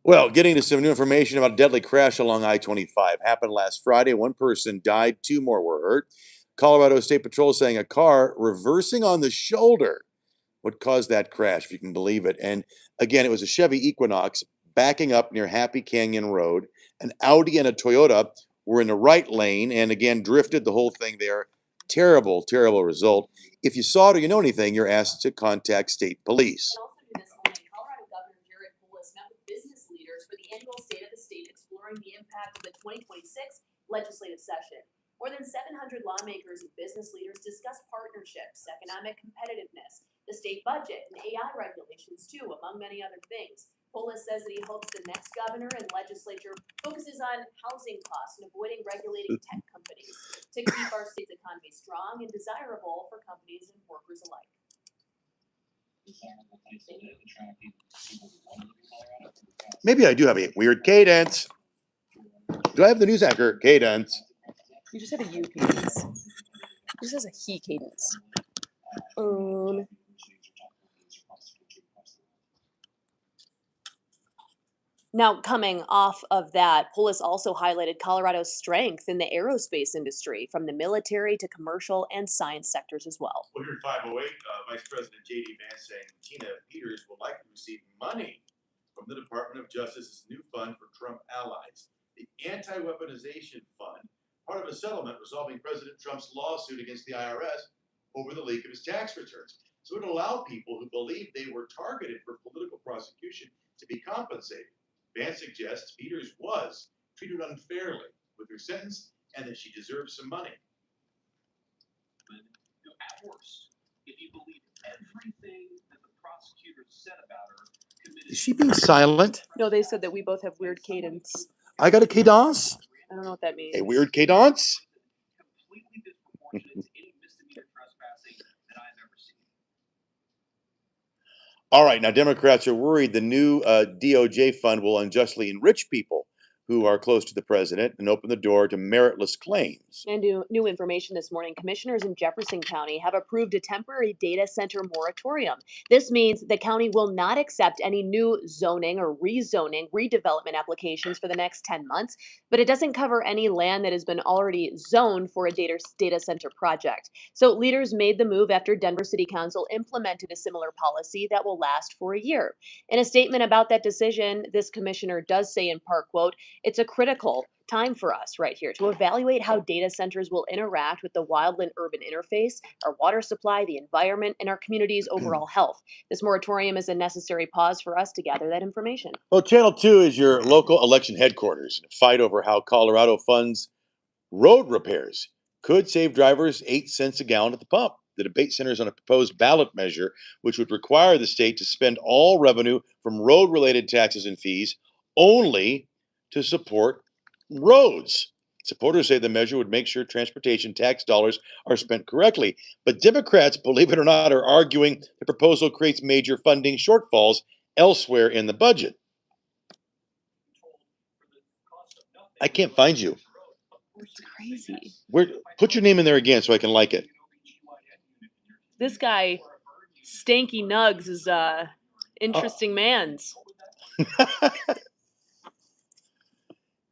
Well, getting to some new information about a deadly crash along I-25. Happened last Friday. 1 person died, 2 more were hurt. Colorado State Patrol saying a car reversing on the shoulder would cause that crash, if you can believe it. And again, it was a Chevy Equinox backing up near Happy Canyon Road. An Audi and a Toyota were in the right lane and again drifted the whole thing there. Terrible, terrible result. If you saw it or you know anything, you're asked to contact state police. Colorado Governor Jared Polis met with business leaders for the annual State of the State, exploring the impact of the 2026 legislative session. More than 700 lawmakers and business leaders discussed partnerships, economic competitiveness, the state budget, and AI regulations too, among many other things. Polis says that he hopes the next governor and legislature focuses on housing costs and avoiding regulating tech companies to keep our state's economy strong and desirable for companies and workers alike. Maybe I do have a weird cadence. Do I have the news anchor cadence? You just have a U cadence. This has a he cadence. Now, coming off of that, Polis also highlighted Colorado's strength in the aerospace industry, from the military to commercial and science sectors as well. Well, here in 508, Vice President J.D. Vance saying Tina Peters will likely receive money from the Department of Justice's new fund for Trump allies, the Anti-Weaponization Fund, part of a settlement resolving President Trump's lawsuit against the IRS over the leak of his tax returns. So it allowed people who believed they were targeted for political prosecution to be compensated. Vance suggests Peters was treated unfairly with her sentence and that she deserves some money. At worst, if you believe everything that the prosecutor said about her, Is she being silent? No, they said that we both have weird cadence. I got a cadence? I don't know what that means. A weird cadence? completely disproportionate to any misdemeanor trespassing that I've ever seen. All right, now Democrats are worried the new DOJ fund will unjustly enrich people who are close to the president and open the door to meritless claims. And new information this morning, commissioners in Jefferson County have approved a temporary data center moratorium. This means the county will not accept any new zoning or rezoning, redevelopment applications for the next 10 months, but it doesn't cover any land that has been already zoned for a data center project. So leaders made the move after Denver City Council implemented a similar policy that will last for a year. In a statement about that decision, this commissioner does say in part, quote, "It's a critical time for us right here to evaluate how data centers will interact with the wildland urban interface, our water supply, the environment, and our community's overall health. This moratorium is a necessary pause for us to gather that information." Well, Channel 2 is your local election headquarters. A fight over how Colorado funds road repairs could save drivers 8 cents a gallon at the pump. The debate centers on a proposed ballot measure which would require the state to spend all revenue from road-related taxes and fees only to support roads. Supporters say the measure would make sure transportation tax dollars are spent correctly. But Democrats, believe it or not, are arguing the proposal creates major funding shortfalls elsewhere in the budget. I can't find you. It's crazy. Put your name in there again so I can like it. This guy, Stanky Nugs, is interesting man's.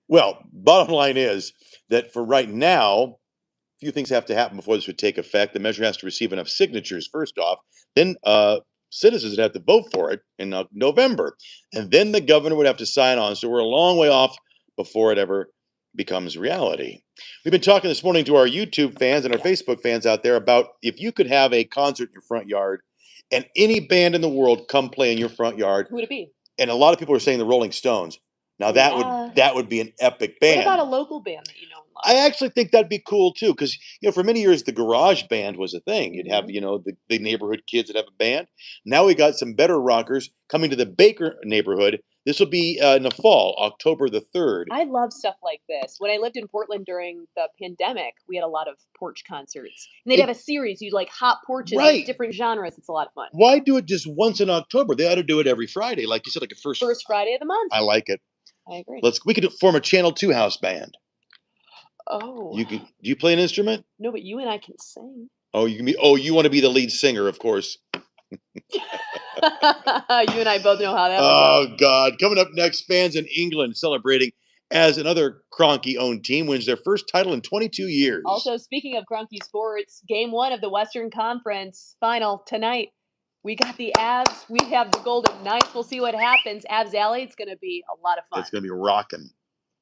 Well, bottom line is that for right now, a few things have to happen before this would take effect. The measure has to receive enough signatures, first off. Then citizens would have to vote for it in November. And then the governor would have to sign on. So we're a long way off before it ever becomes reality. We've been talking this morning to our YouTube fans and our Facebook fans out there about if you could have a concert in your front yard and any band in the world come play in your front yard. Who would it be? And a lot of people are saying the Rolling Stones. Now that would be an epic band. What about a local band that you know and love? I actually think that'd be cool too, because for many years the garage band was a thing. You'd have the neighborhood kids that have a band. Now we got some better rockers coming to the Baker neighborhood. This will be in the fall, October the 3rd. I love stuff like this. When I lived in Portland during the pandemic, we had a lot of porch concerts. And they'd have a series. You'd like hot porches with different genres. It's a lot of fun. Why do it just once in October? They ought to do it every Friday, like you said, like a first Friday of the month. I like it. I agree. We could form a Channel 2 house band. Oh. Do you play an instrument? No, but you and I can sing. Oh, you want to be the lead singer, of course. You and I both know how that Oh, God. Coming up next, fans in England celebrating as another Kroenke-owned team wins their first title in 22 years. Also, speaking of Kroenke sports, Game 1 of the Western Conference Final tonight. We got the Avs. We have the Golden Knights. We'll see what happens. Avs Alley, it's going to be a lot of fun. It's going to be rocking.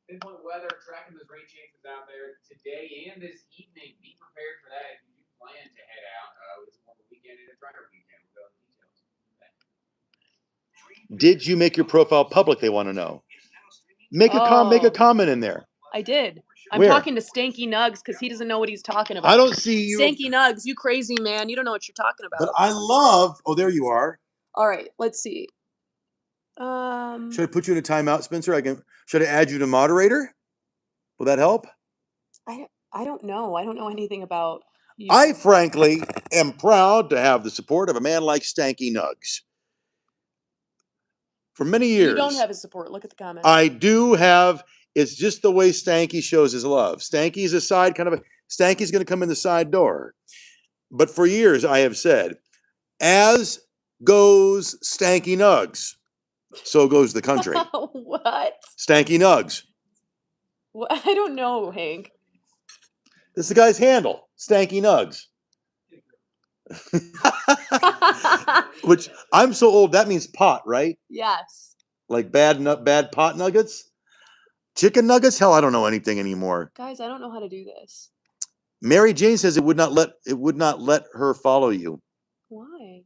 Pinpoint weather, tracking those rain chances out there today and this evening. Be prepared for that if you do plan to head out. It's more of a weekend and a drier weekend. We'll go into details. Did you make your profile public? They want to know. Make a comment in there. I did. I'm Where? talking to Stanky Nugs because he doesn't know what he's talking about. I don't see you. Stanky Nugs, you crazy man. You don't know what you're talking about. But I love. Oh, there you are. All right, let's see. Should I put you in a timeout, Spencer? Should I add you to moderator? Will that help? I don't know. I don't know anything about you. I frankly am proud to have the support of a man like Stanky Nugs. For many years. You don't have his support. Look at the comments. I do have. It's just the way Stanky shows his love. Stanky's a side kind of a. Stanky's going to come in the side door. But for years I have said, as goes Stanky Nugs, so goes the country. What? Stanky Nugs. What? I don't know, Hank. This is the guy's handle. Stanky Nugs. Which I'm so old, that means pot, right? Yes. Like bad pot nuggets? Chicken nuggets? Hell, I don't know anything anymore. Guys, I don't know how to do this. Mary Jane says it would not let her follow you. Why?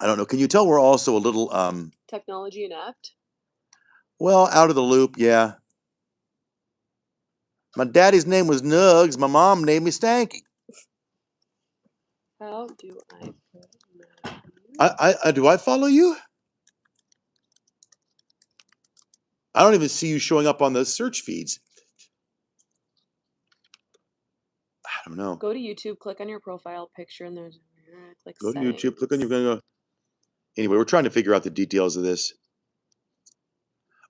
I don't know. Can you tell we're also a little technology inept? Well, out of the loop, yeah. My daddy's name was Nugs. My mom named me Stanky. How do I put I do I follow you? I don't even see you showing up on the search feeds. I don't know. Go to YouTube, click on your profile picture, and there's click Go to settings. YouTube, click on your go. Anyway, we're trying to figure out the details of this.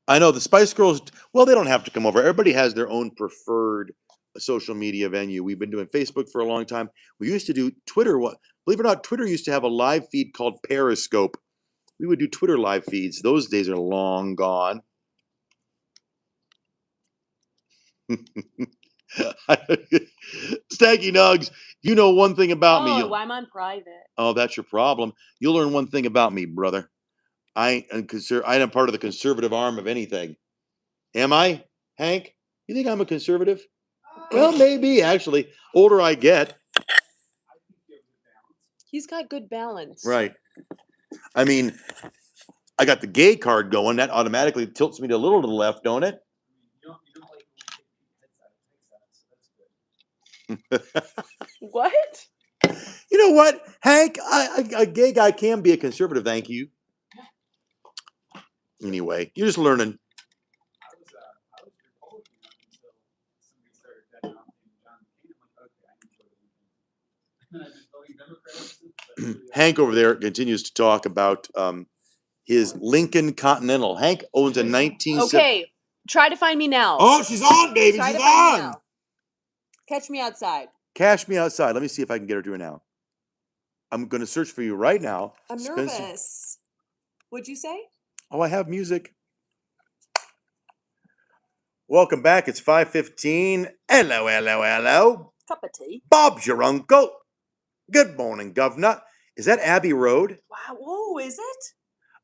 I know the Spice Girls, well, they don't have to come over. Everybody has their own preferred social media venue. We've been doing Facebook for a long time. We used to do Twitter. Believe it or not, Twitter used to have a live feed called Periscope. We would do Twitter live feeds. Those days are long gone. Stanky Nugs, you know one thing about me. Oh, I'm on private. Oh, that's your problem. You'll learn one thing about me, brother. I am part of the conservative arm of anything. Am I, Hank? You think I'm a conservative? Well, maybe, actually. Older I get. He's got good balance. Right. I mean, I got the gay card going. That automatically tilts me to a little to the left, don't it? What? You know what, Hank? A gay guy can be a conservative, thank you. Anyway, you're just learning. Hank over there continues to talk about his Lincoln Continental. Hank owns a 1970. Okay, try to find me now. Oh, she's on, baby. Try She's to find me on. now. Catch me outside. Cash me outside. Let me see if I can get her to it now. I'm going to search for you right now. I'm Spencer. nervous. What'd you say? Oh, I have music. Welcome back. It's 5:15. Hello, hello, hello. Cup of tea. Bob's your uncle. Good morning, Governor. Is that Abbey Road? Wow. Whoa, is it?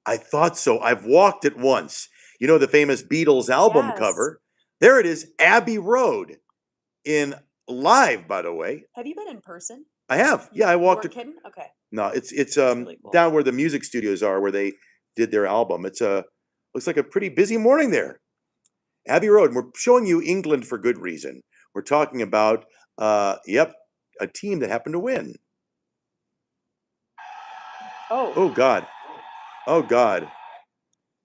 I thought so. I've walked it once. You know the famous Beatles album Yes. cover? There it is, Abbey Road. In live, by the way. Have you been in person? I have. Yeah, I walked You it. weren't kidding? Okay. No, it's really cool. down where the music studios are, where they did their album. It's looks like a pretty busy morning there. Abbey Road. We're showing you England for good reason. We're talking about a team that happened to win. Oh God. Oh God.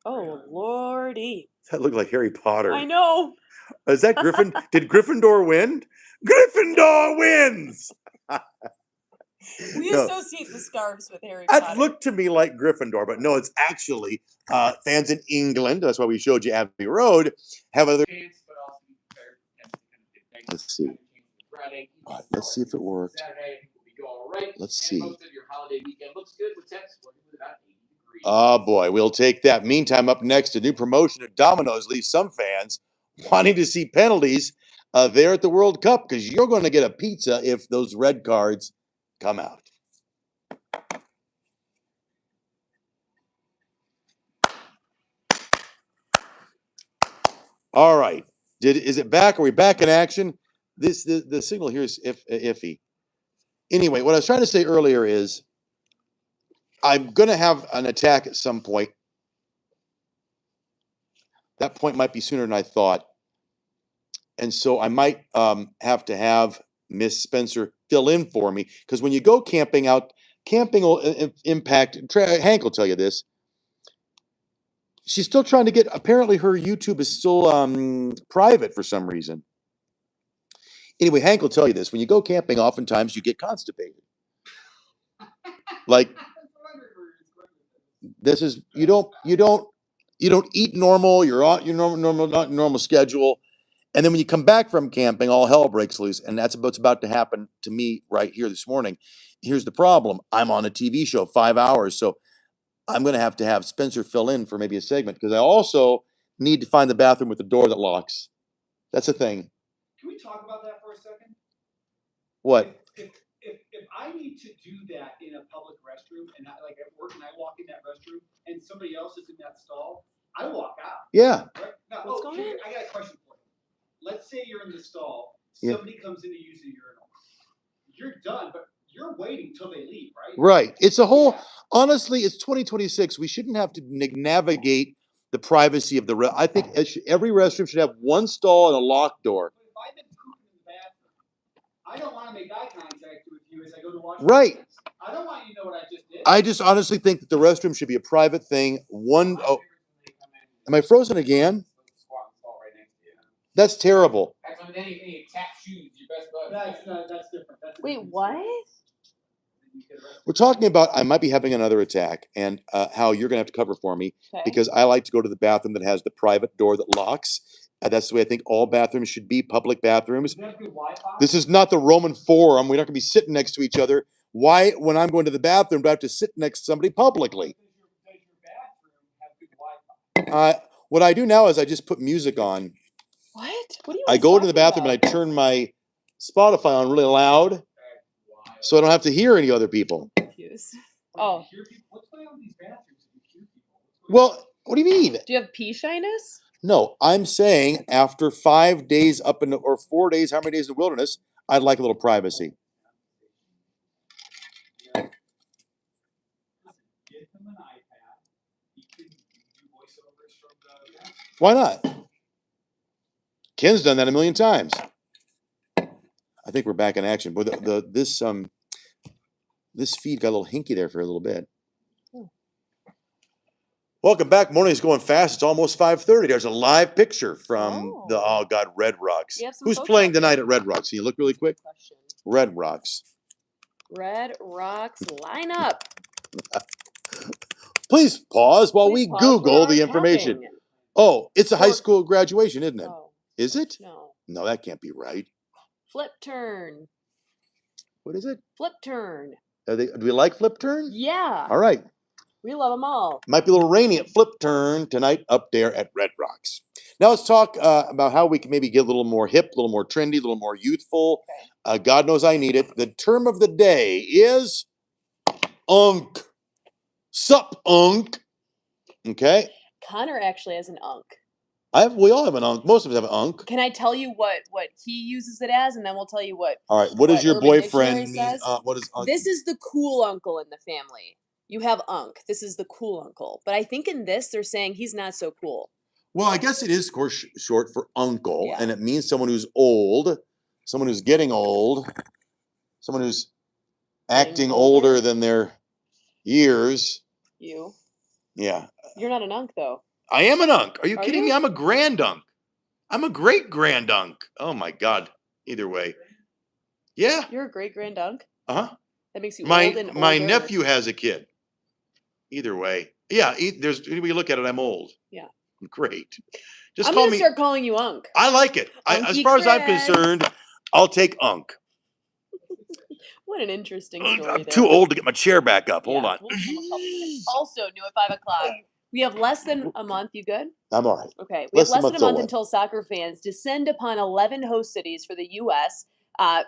Oh Lordy. That looked like Harry Potter. I know. Is that Griffin? Did Gryffindor win? Gryffindor wins. We No. associate the scarves with Harry That Potter. looked to me like Gryffindor, but no, it's actually fans in England. That's why we showed you Abbey Road. Have other. Let's see. All right, let's see if it worked. Let's see. Oh boy, we'll take that. Meantime, up next, a new promotion at Domino's leaves some fans wanting to see penalties there at the World Cup, because you're going to get a pizza if those red cards come out. All right. Is it back? Are we back in action? The signal here is iffy. Anyway, what I was trying to say earlier is I'm going to have an attack at some point. That point might be sooner than I thought. And so I might have to have Miss Spencer fill in for me, because when you go camping will impact. Hank will tell you this. She's still trying to get. Apparently, her YouTube is still private for some reason. Anyway, Hank will tell you this: when you go camping, oftentimes you get constipated. Like this is you don't eat normal. You're on your normal schedule, and then when you come back from camping, all hell breaks loose, and that's what's about to happen to me right here this morning. Here's the problem: I'm on a TV show, 5 hours, so I'm going to have Spencer fill in for maybe a segment because I also need to find the bathroom with the door that locks. That's a thing. Can we talk about that for a second? What? If I need to do that in a public restroom and like at work and I walk in that restroom and somebody else is in that stall, I walk out. Yeah. Right? Now, What's going on? I got a question for you. Let's say you're in the stall, Yeah. somebody comes in to use the urinal. You're done, but you're waiting till they leave, right? Right. It's a whole. Yeah. Honestly, it's 2026. We shouldn't have to navigate the privacy of the. I think every restroom should have one stall and a locked door. But if I've been pooping in the bathroom, I don't want to make eye contact with you as I go to wash my Right. hands. I don't want you to know what I just did. I just honestly think that the restroom should be a private thing. One. Oh, am I frozen again? That's terrible. That's when any tap shoes, your best bud. That's different. That's Wait, what? We're talking about I might be having another attack, and how you're going to have to cover for me Okay. because I like to go to the bathroom that has the private door that locks. That's the way I think all bathrooms should be, public bathrooms. Does that have good Wi-Fi? This is not the Roman Forum. We're not going to be sitting next to each other. Why, when I'm going to the bathroom, do I have to sit next to somebody publicly? Does your bathroom have good Wi-Fi? What I do now is I just put music on. What? What are you? I go to the bathroom and I turn my Spotify on really loud so I don't have to hear any other people. Confused. Oh. What's going on with these bathrooms if you hear people? Well, what do you mean? Do you have pee shyness? No, I'm saying after 5 days or 4 days, how many days in the wilderness, I'd like a little privacy. Listen, get them an iPad. You can do voiceovers from the. Why not? Ken's done that a million times. I think we're back in action. But this feed got a little hinky there for a little bit. Welcome back. Morning's going fast. It's almost 5:30. There's a live picture from Red Rocks. Who's playing tonight at Red Rocks? Can you look really quick? Question. Red Rocks. Red Rocks lineup. Please pause while we Pause Google for the our information. counting. Oh, it's a high school graduation, isn't it? Oh, Is it? no. No, that can't be right. Flip turn. What is it? Flip turn. Do we like flip turn? Yeah. All right. We love them all. Might be a little rainy at Flip Turn tonight up there at Red Rocks. Now let's talk about how we can maybe get a little more hip, a little more trendy, a little more youthful. God knows I need it. The term of the day is unk. Sup, unk. Okay. Connor actually has an unk. We all have an unk. Most of us have an unk. Can I tell you what he uses it as, and then we'll tell you what. All right. What does your Urban boyfriend Dictionary mean? says? What is unk? This is the cool uncle in the family. You have unk. This is the cool uncle. But I think in this, they're saying he's not so cool. Well, I guess it is, of course, short for uncle, Yeah. and it means someone who's old, someone who's getting old, someone who's acting older than their years. You. Yeah. You're not an unk, though. I am an unk. Are you Are kidding you? me? I'm a grand unk. I'm a great grand unk. Oh my God. Either way. Yeah. You're a great grand unk. Uh-huh. That makes you My old and my older. nephew has a kid. Either way. Yeah, we look at it, I'm old. Yeah. Great. Just I'm call gonna me. start calling you unk. I like it. As Unky far as I'm Chris. concerned, I'll take unk. What an interesting story. I'm there. too old to get my chair back up. Hold Yeah, on. we'll come a couple minutes. Also, new at 5 o'clock. We have less than a month. You good? I'm all right. Okay. We have less than a till month what? until soccer fans descend upon 11 host cities for the U.S.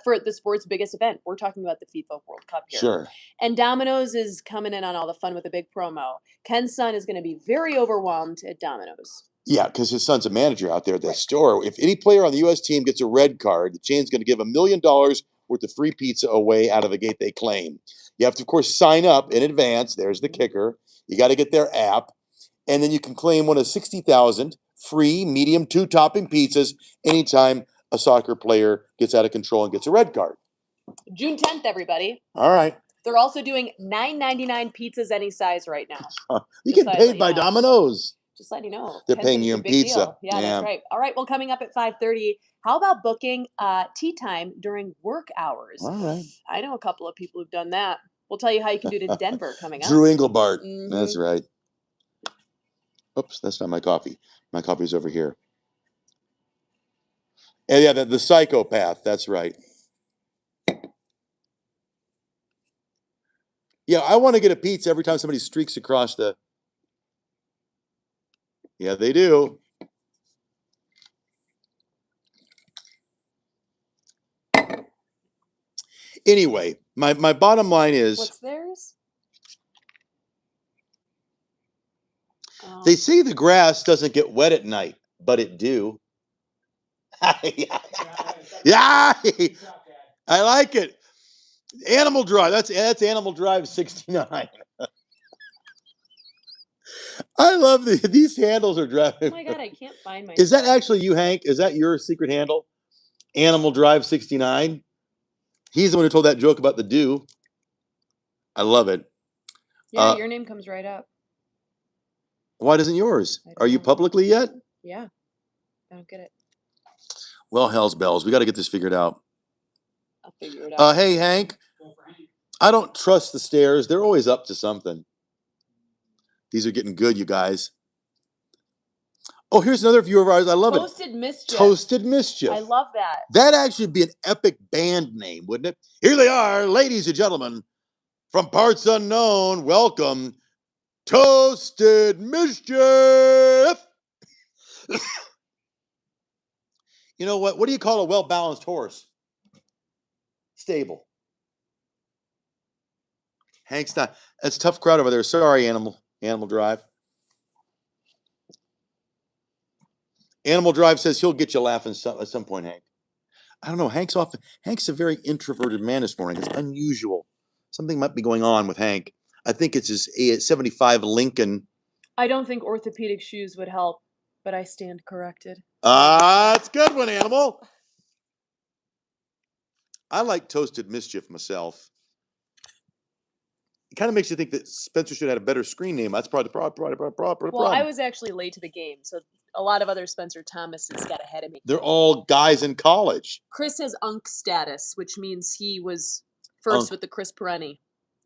For the sport's biggest event. We're talking about the FIFA World Cup here. Sure. And Domino's is coming in on all the fun with a big promo. Ken's son is going to be very overwhelmed at Domino's. Yeah, because his son's a manager out there at that store. If any player on the U.S. team gets a red card, the chain's going to give $1 million worth of free pizza away out of the gate they claim. You have to, of course, sign up in advance. There's the kicker. You got to get their app. And then you can claim one of 60,000 free medium 2-topping pizzas anytime a soccer player gets out of control and gets a red card. June 10th, everybody. All right. They're also doing $9.99 pizzas any size right now. You get Just paid so by you know. Domino's. Just letting you know. They're 10 paying cents you is a in big pizza. deal. Yeah, Yeah. that's right. All right. Well, coming up at 5:30, how about booking tea time during work hours? All right. I know a couple of people who've done that. We'll tell you how you can do it in Denver coming up. Drew Engelbart. Mhm. That's right. Oops, that's not my coffee. My coffee's over here. And yeah, the psychopath. That's right. Yeah, I want to get a pizza every time somebody streaks across the. Yeah, they do. Anyway, my bottom line is What's theirs? they say the grass doesn't get wet at night, but it do. Yeah, I like it. Animal Drive. That's Animal Drive 69. I love these handles are Oh driving. my God, I can't find my. Is that actually you, Hank? Is that your secret handle? Animal Drive 69. He's the one who told that joke about the dew. I love it. Yeah, your name comes right up. Why doesn't yours? I don't Are you know. publicly yet? Yeah, I don't get it. Well, hell's bells. We got to get this figured out. I'll figure it out. Hey, Hank. I don't trust the stairs. They're always up to something. These are getting good, you guys. Oh, here's another viewer of ours. I love Toasted it. Mischief. Toasted Mischief. I love that. That'd actually be an epic band name, wouldn't it? Here they are, ladies and gentlemen, from parts unknown. Welcome, Toasted Mischief. You know what? What do you call a well-balanced horse? Stable. Hank's not. That's a tough crowd over there. Sorry, Animal Drive. Animal Drive says he'll get you laughing at some point, Hank. I don't know. Hank's a very introverted man this morning. It's unusual. Something might be going on with Hank. I think it's his 75 Lincoln. I don't think orthopedic shoes would help, but I stand corrected. That's a good one, Animal. I like Toasted Mischief myself. It kind of makes you think that Spencer should have had a better screen name. That's probably the problem. Well, I was actually late to the game, so a lot of other Spencer Thomases got ahead of me. They're all guys in college. Chris has Unk status, which means he was first Unk. with the Chris Perenni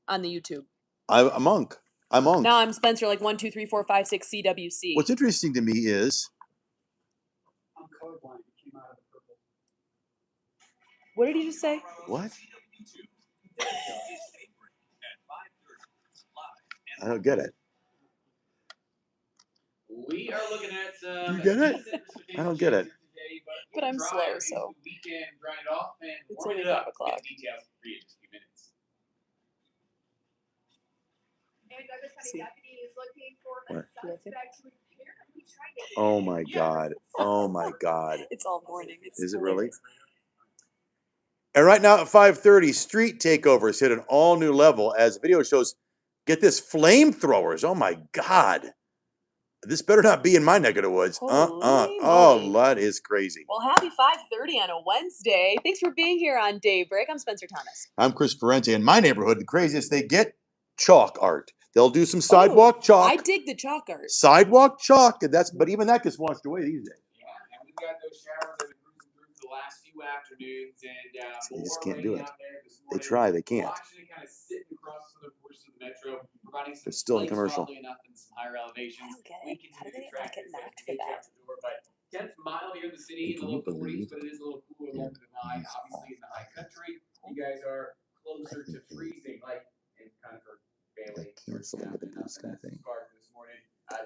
on the YouTube. I'm Unk. Now I'm Spencer, like 1, 2, 3, 4, 5, 6 CWC. What's interesting to me is I'm colorblind. It came out of the purple. What did he just say? what? I don't get it. We are looking at some. You get it? I don't get it. Today, But I'm slow, so. we can grind it off and It's warm only it up. 5 o'clock. Get details for you in just a few minutes. And Douglas County See. deputy is looking for a What? suspect who is apparently trying to. Oh my God. Oh my God. It's all morning. It's Is it really? And right now at 5:30, street takeovers hit an all new level as video shows. Get this, flamethrowers. Oh my God. This better not be in my neck of the woods. Holy Oh, moly. that is crazy. Well, happy 5:30 on a Wednesday. Thanks for being here on Daybreak. I'm Spencer Thomas. I'm Chris Parente. In my neighborhood, the craziest they get, chalk art. They'll do some sidewalk chalk. I dig the chalk art. Sidewalk chalk. And but even that gets washed away these days. Yeah, and we've got those showers that have been cruising through for the last few afternoons, and So they just more can't do raining it. out there this They morning. try, they can't. Washington kind of sitting across some of the portions of the metro, providing some They're still in light, commercial. oddly enough, in some higher elevations. I don't get We it. How do continue they to track not get this knocked as for we get you that? out the door, but 10th mile here in the city in the Can you low 40s, believe but it is a little cooler along the line. Obviously, in the high country, you guys are closer to freezing, like in Concord, Bailey. Canceling with the blue sky thing. This morning.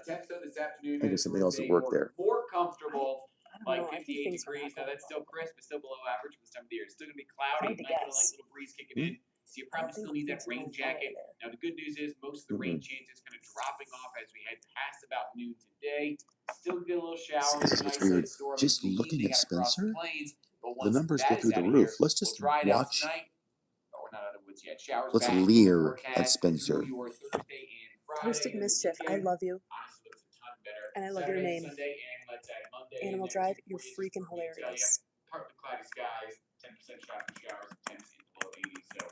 Temps though this afternoon. I think there's something else at work there. More comfortable. I don't Like know. I think 58 things are degrees. not Now going that's still well. crisp, but still below average for this time of the year. It's still gonna be cloudy. Hard to Might get a light guess. little breeze kicking in. So you probably still need that rain jacket. Now the good news is most of the rain chances kind of dropping off as we head past about noon today. Still get a little shower. This is what's weird. Just looking at Spencer, the numbers go through the roof. Let's just watch. But we're not out of the woods yet. Showers Let's back in the leer forecast at Spencer. through your Thursday and Friday. Toasted And this Mischief, I weekend, love you. honestly, looks a ton better. And I love your Saturday, name. Sunday, and let's add Monday in Animal there, Drive, too, you're for you. freaking Let me tell ya, hilarious. partly cloudy skies, 10% shot for showers, temps in below 80. So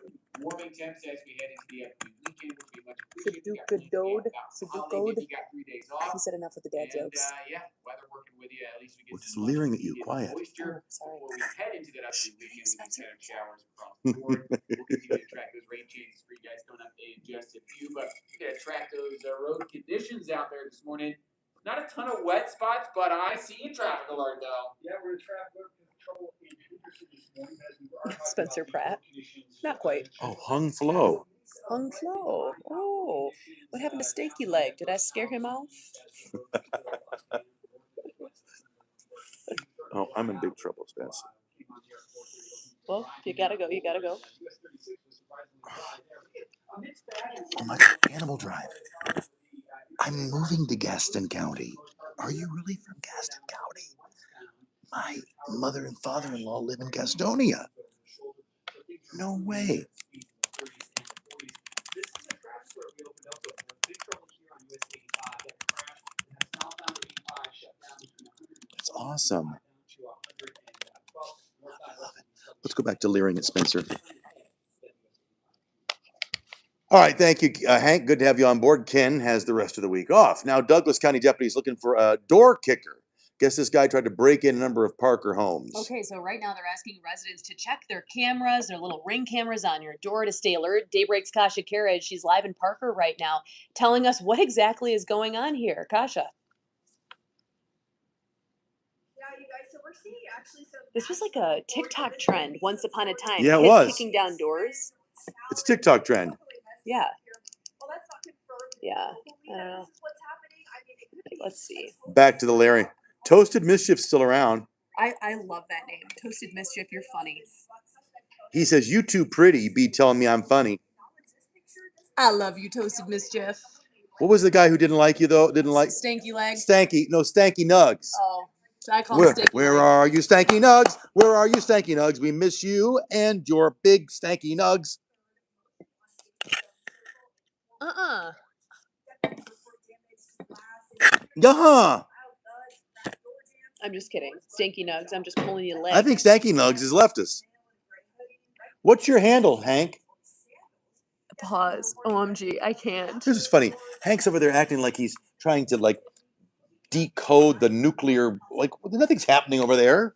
warming temps as we head into the upcoming weekend, which will be much appreciated. We got plenty to be out about the holiday. Maybe you got 3 days off. He said enough with the dad And jokes. yeah, weather working with you. At least we get We're just some leering at you. immediate Quiet. moisture Oh, sorry. before we head into that upcoming weekend. We get Spencer. kind of showers across the board. We'll continue to track those rain chances for you guys coming up in just a few, but we're gonna track those road conditions out there this morning. Not a ton of wet spots, but I see a traffic alert though. Yeah, we're in traffic trouble in Henderson this morning as we are talking Spencer about Pratt. the conditions. Not quite. Oh, hung flow. Hung flow. Oh, what happened to Stanky Leg? Did I scare him off? Oh, I'm in big trouble, Spence. Well, you gotta go. You gotta go. Oh my God, Animal Drive. I'm moving to Gaston County. Are you really from Gaston County? My mother and father-in-law live in Gastonia. No way. That's awesome. I love it. Let's go back to leering at Spencer. All right, thank you, Hank. Good to have you on board. Ken has the rest of the week off. Now, Douglas County deputies looking for a door kicker. Guess this guy tried to break in a number of Parker homes. Okay, so right now they're asking residents to check their cameras, their little Ring cameras on your door to stay alert. Daybreak's Kasha Carriage, she's live in Parker right now, telling us what exactly is going on here. Kasha. Yeah, you guys, so we're seeing actually some. This was like a TikTok trend once upon a time. Yeah, it Kids was. kicking down doors. It's a TikTok trend. Yeah. Well, that's not confirmed. Yeah, locally I that don't know. this is what's happening. I mean, it could be. Let's see. Back to the Larry. Toasted Mischief's still around. I love that name. Toasted Mischief, you're funny. He says, "You too pretty, be telling me I'm funny." I love you, Toasted Mischief. What was the guy who didn't like you, though? Didn't like Stanky Leg. Stanky. No, Stanky Nugs. Oh, I call him Stanky Where Leg. are you, Stanky Nugs? Where are you, Stanky Nugs? We miss you and your big Stanky Nugs. Yeah. I'm just kidding. Stanky Nugs, I'm just pulling your leg. I think Stanky Nugs has left us. What's your handle, Hank? Pause. OMG, I can't. This is funny. Hank's over there acting like he's trying to decode the nuclear. Nothing's happening over there.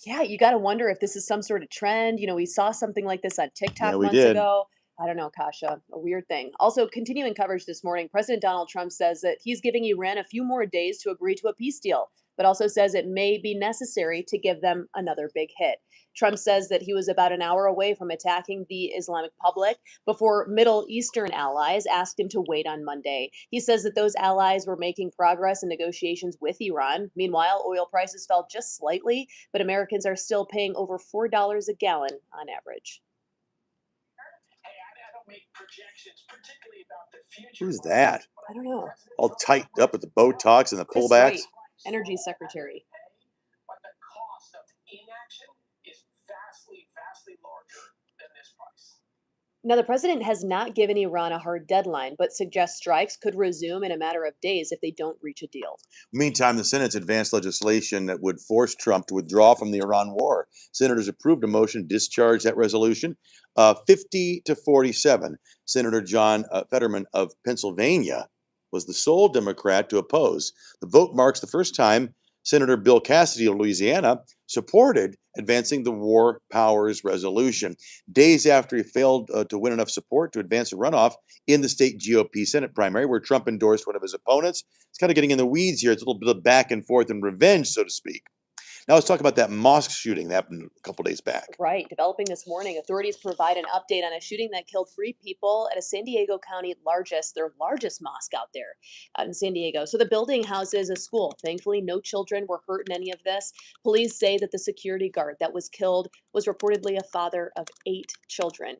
Yeah, you got to wonder if this is some sort of trend. You know, we saw something like this on TikTok Yeah, we months did. ago. I don't know, Kasha, a weird thing. Also, continuing coverage this morning, President Donald Trump says that he's giving Iran a few more days to agree to a peace deal, but also says it may be necessary to give them another big hit. Trump says that he was about an hour away from attacking the Islamic Republic before Middle Eastern allies asked him to wait on Monday. He says that those allies were making progress in negotiations with Iran. Meanwhile, oil prices fell just slightly, but Americans are still paying over $4 a gallon on average. Who's that? I don't know. All tightened up with the Botox and the Chris pullbacks. Wright, Energy Secretary. But the cost of inaction is vastly larger than this price. Now, the president has not given Iran a hard deadline, but suggests strikes could resume in a matter of days if they don't reach a deal. Meantime, the Senate's advanced legislation that would force Trump to withdraw from the Iran war. Senators approved a motion to discharge that resolution, 50-47. Senator John Fetterman of Pennsylvania was the sole Democrat to oppose. The vote marks the first time Senator Bill Cassidy of Louisiana supported advancing the war powers resolution. Days after he failed to win enough support to advance a runoff in the state GOP Senate primary, where Trump endorsed one of his opponents. It's kind of getting in the weeds here. It's a little bit of back and forth and revenge, so to speak. Now let's talk about that mosque shooting that happened a couple days back. Right. Developing this morning, authorities provide an update on a shooting that killed 3 people at a San Diego County their largest mosque out there in San Diego. So the building houses a school. Thankfully, no children were hurt in any of this. Police say that the security guard that was killed was reportedly a father of 8 children.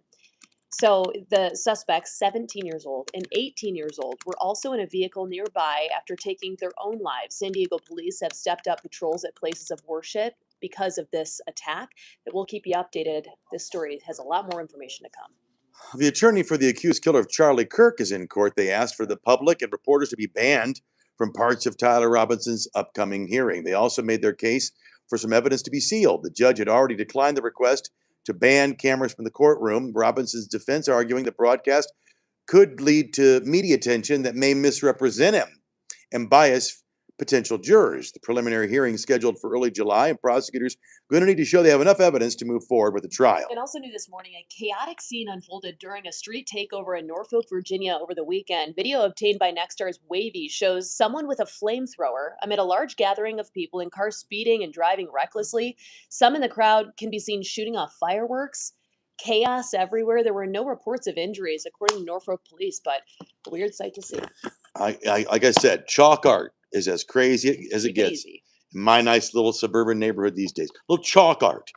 So the suspects, 17 years old and 18 years old, were also in a vehicle nearby after taking their own lives. San Diego police have stepped up patrols at places of worship because of this attack. But we'll keep you updated. This story has a lot more information to come. The attorney for the accused killer of Charlie Kirk is in court. They asked for the public and reporters to be banned from parts of Tyler Robinson's upcoming hearing. They also made their case for some evidence to be sealed. The judge had already declined the request to ban cameras from the courtroom. Robinson's defense arguing the broadcast could lead to media attention that may misrepresent him and bias potential jurors. The preliminary hearing is scheduled for early July, and prosecutors are going to need to show they have enough evidence to move forward with the trial. And also new this morning, a chaotic scene unfolded during a street takeover in Norfolk, Virginia over the weekend. Video obtained by Nexstar's Wavy shows someone with a flamethrower amid a large gathering of people in cars speeding and driving recklessly. Some in the crowd can be seen shooting off fireworks. Chaos everywhere. There were no reports of injuries, according to Norfolk police, but a weird sight to see. Like I said, chalk art is as crazy as it Keep gets easy. in my nice little suburban neighborhood these days. Little chalk art.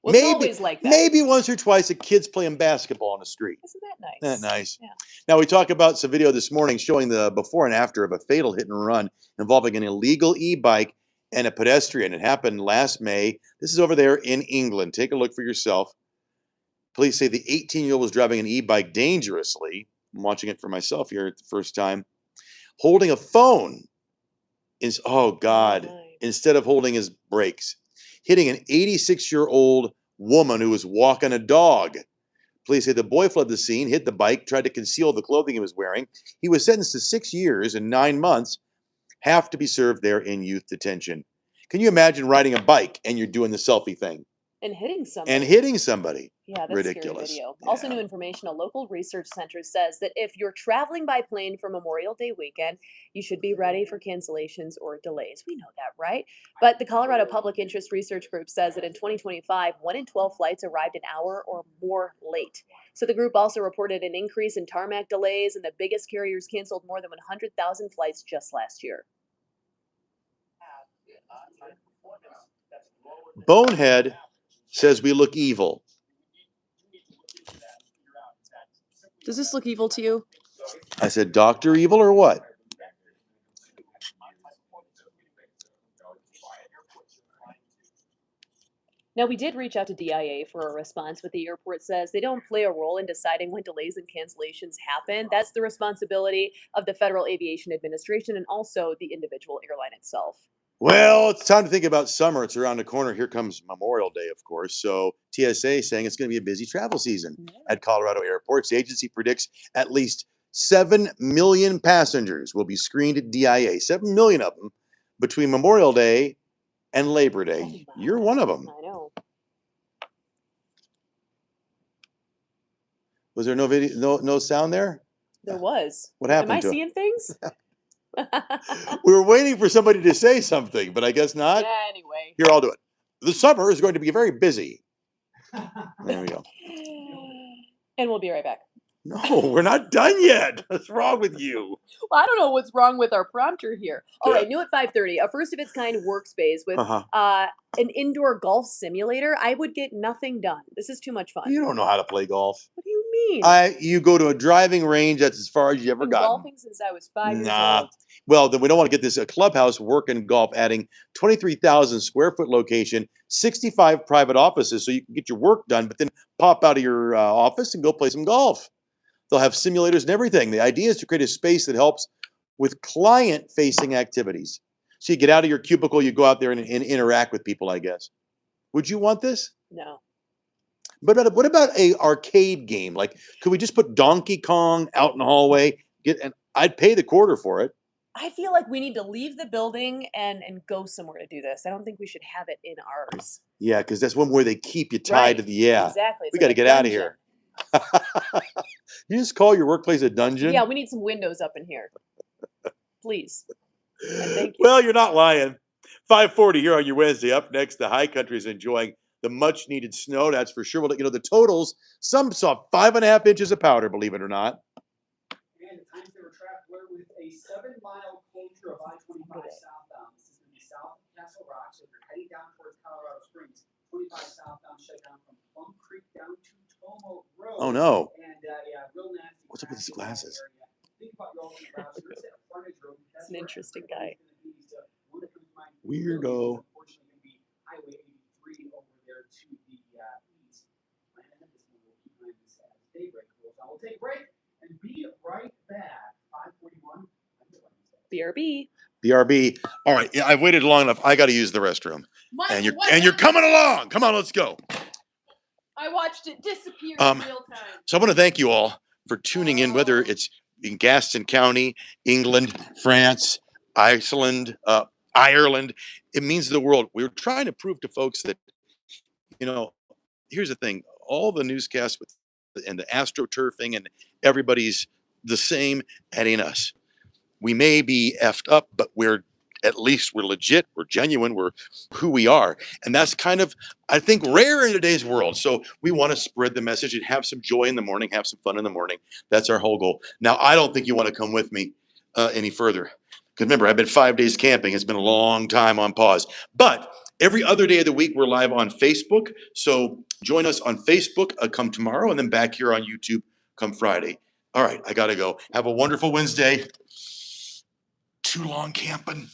Was always like that. Maybe once or twice a kid's playing basketball on the street. Isn't that nice? Isn't that nice? Yeah. Now, we talk about some video this morning showing the before and after of a fatal hit and run involving an illegal e-bike and a pedestrian. It happened last May. This is over there in England. Take a look for yourself. Police say the 18-year-old was driving an e-bike dangerously. I'm watching it for myself here at the first time. Holding a phone instead of holding his brakes. Hitting an 86-year-old woman who was walking a dog. Police say the boy fled the scene, hit the bike, tried to conceal the clothing he was wearing. He was sentenced to 6 years and 9 months, have to be served there in youth detention. Can you imagine riding a bike and you're doing the selfie thing? And hitting somebody. Yeah, that's ridiculous. Scary video. Yeah. Also, new information: a local research center says that if you're traveling by plane for Memorial Day weekend, you should be ready for cancellations or delays. We know that, right? But the Colorado Public Interest Research Group says that in 2025, 1 in 12 flights arrived an hour or more late. So the group also reported an increase in tarmac delays, and the biggest carriers canceled more than 100,000 flights just last year. Bonehead says we look evil. Does this look evil to you? I said, Dr. Evil or what? Now, we did reach out to DIA for a response, but the airport says they don't play a role in deciding when delays and cancellations happen. That's the responsibility of the Federal Aviation Administration and also the individual airline itself. Well, it's time to think about summer. It's around the corner. Here comes Memorial Day, of course. So TSA is saying it's going to be a busy travel season at Colorado airports. The agency predicts at least 7 million passengers will be screened at DIA. 7 million of them between Memorial Day and Labor Day. You're one of them. I know. Was there no video, no sound there? There was. What happened Am I to it? seeing things? We were waiting for somebody to say something, but I guess not. Yeah, anyway. Here, I'll do it. The summer is going to be very busy. There we go. And we'll be right back. No, we're not done yet. What's wrong with you? Well, I don't know what's wrong with our prompter here. All right, new at 5:30, a first of its kind workspace with an indoor golf simulator. I would get nothing done. This is too much fun. You don't know how to play golf. What do you mean? You go to a driving range. That's as far as you ever Been got. golfing since I was 5 years old. Well, then we don't want to get this a clubhouse working golf, adding 23,000 square foot location, 65 private offices, so you can get your work done, but then pop out of your office and go play some golf. They'll have simulators and everything. The idea is to create a space that helps with client-facing activities. So you get out of your cubicle, you go out there and interact with people, I guess. Would you want this? No. But what about a arcade game? Like, could we just put Donkey Kong out in the hallway? And I'd pay the quarter for it. I feel like we need to leave the building and go somewhere to do this. I don't think we should have it in ours. Yeah, because that's one where they keep you tied to the Exactly. We got to get out of here. You just call your workplace a dungeon? Yeah, we need some windows up in here. Please. And thank you. Well, you're not lying. 5:40 here on your Wednesday. Up next, the high country is enjoying the much needed snow. That's for sure. We'll let you know the totals. Some saw 5.5 inches of powder, believe it or not. And the times they were trapped were with a 7-mile closure of I-25 southbound. This is going to be south of Castle Rock. So if you're heading down towards Colorado Springs, 25 southbound shut down from Plum Creek down to Tomo Road. Oh, no. And yeah, real nasty. What's up with his glasses? Think about your alternate routes. There's a frontage road. It's an interesting guy. Weirdo. Unfortunately, going to be Highway 83 over there to the east. Plan ahead this one. We'll keep an eye on this as daybreak rolls on. We'll take a break and be right back. 5:41. BRB. BRB. All right. Yeah, I've waited long enough. I got to use the restroom. Michael, and you're coming along. Come on, let's go. I watched it disappear Um, in real time. So I want to thank you all for tuning in, whether it's in Gaston County, England, France, Iceland, Ireland. It means the world. We're trying to prove to folks that, here's the thing: all the newscasts and the astroturfing and everybody's the same. That ain't us. We may be effed up, but at least we're legit, we're genuine, we're who we are. And that's kind of, I think, rare in today's world. So we want to spread the message and have some joy in the morning, have some fun in the morning. That's our whole goal. Now, I don't think you want to come with me any further. Because remember, I've been 5 days camping. It's been a long time on pause. But every other day of the week, we're live on Facebook. So join us on Facebook come tomorrow, and then back here on YouTube come Friday. All right, I got to go. Have a wonderful Wednesday. Too long camping.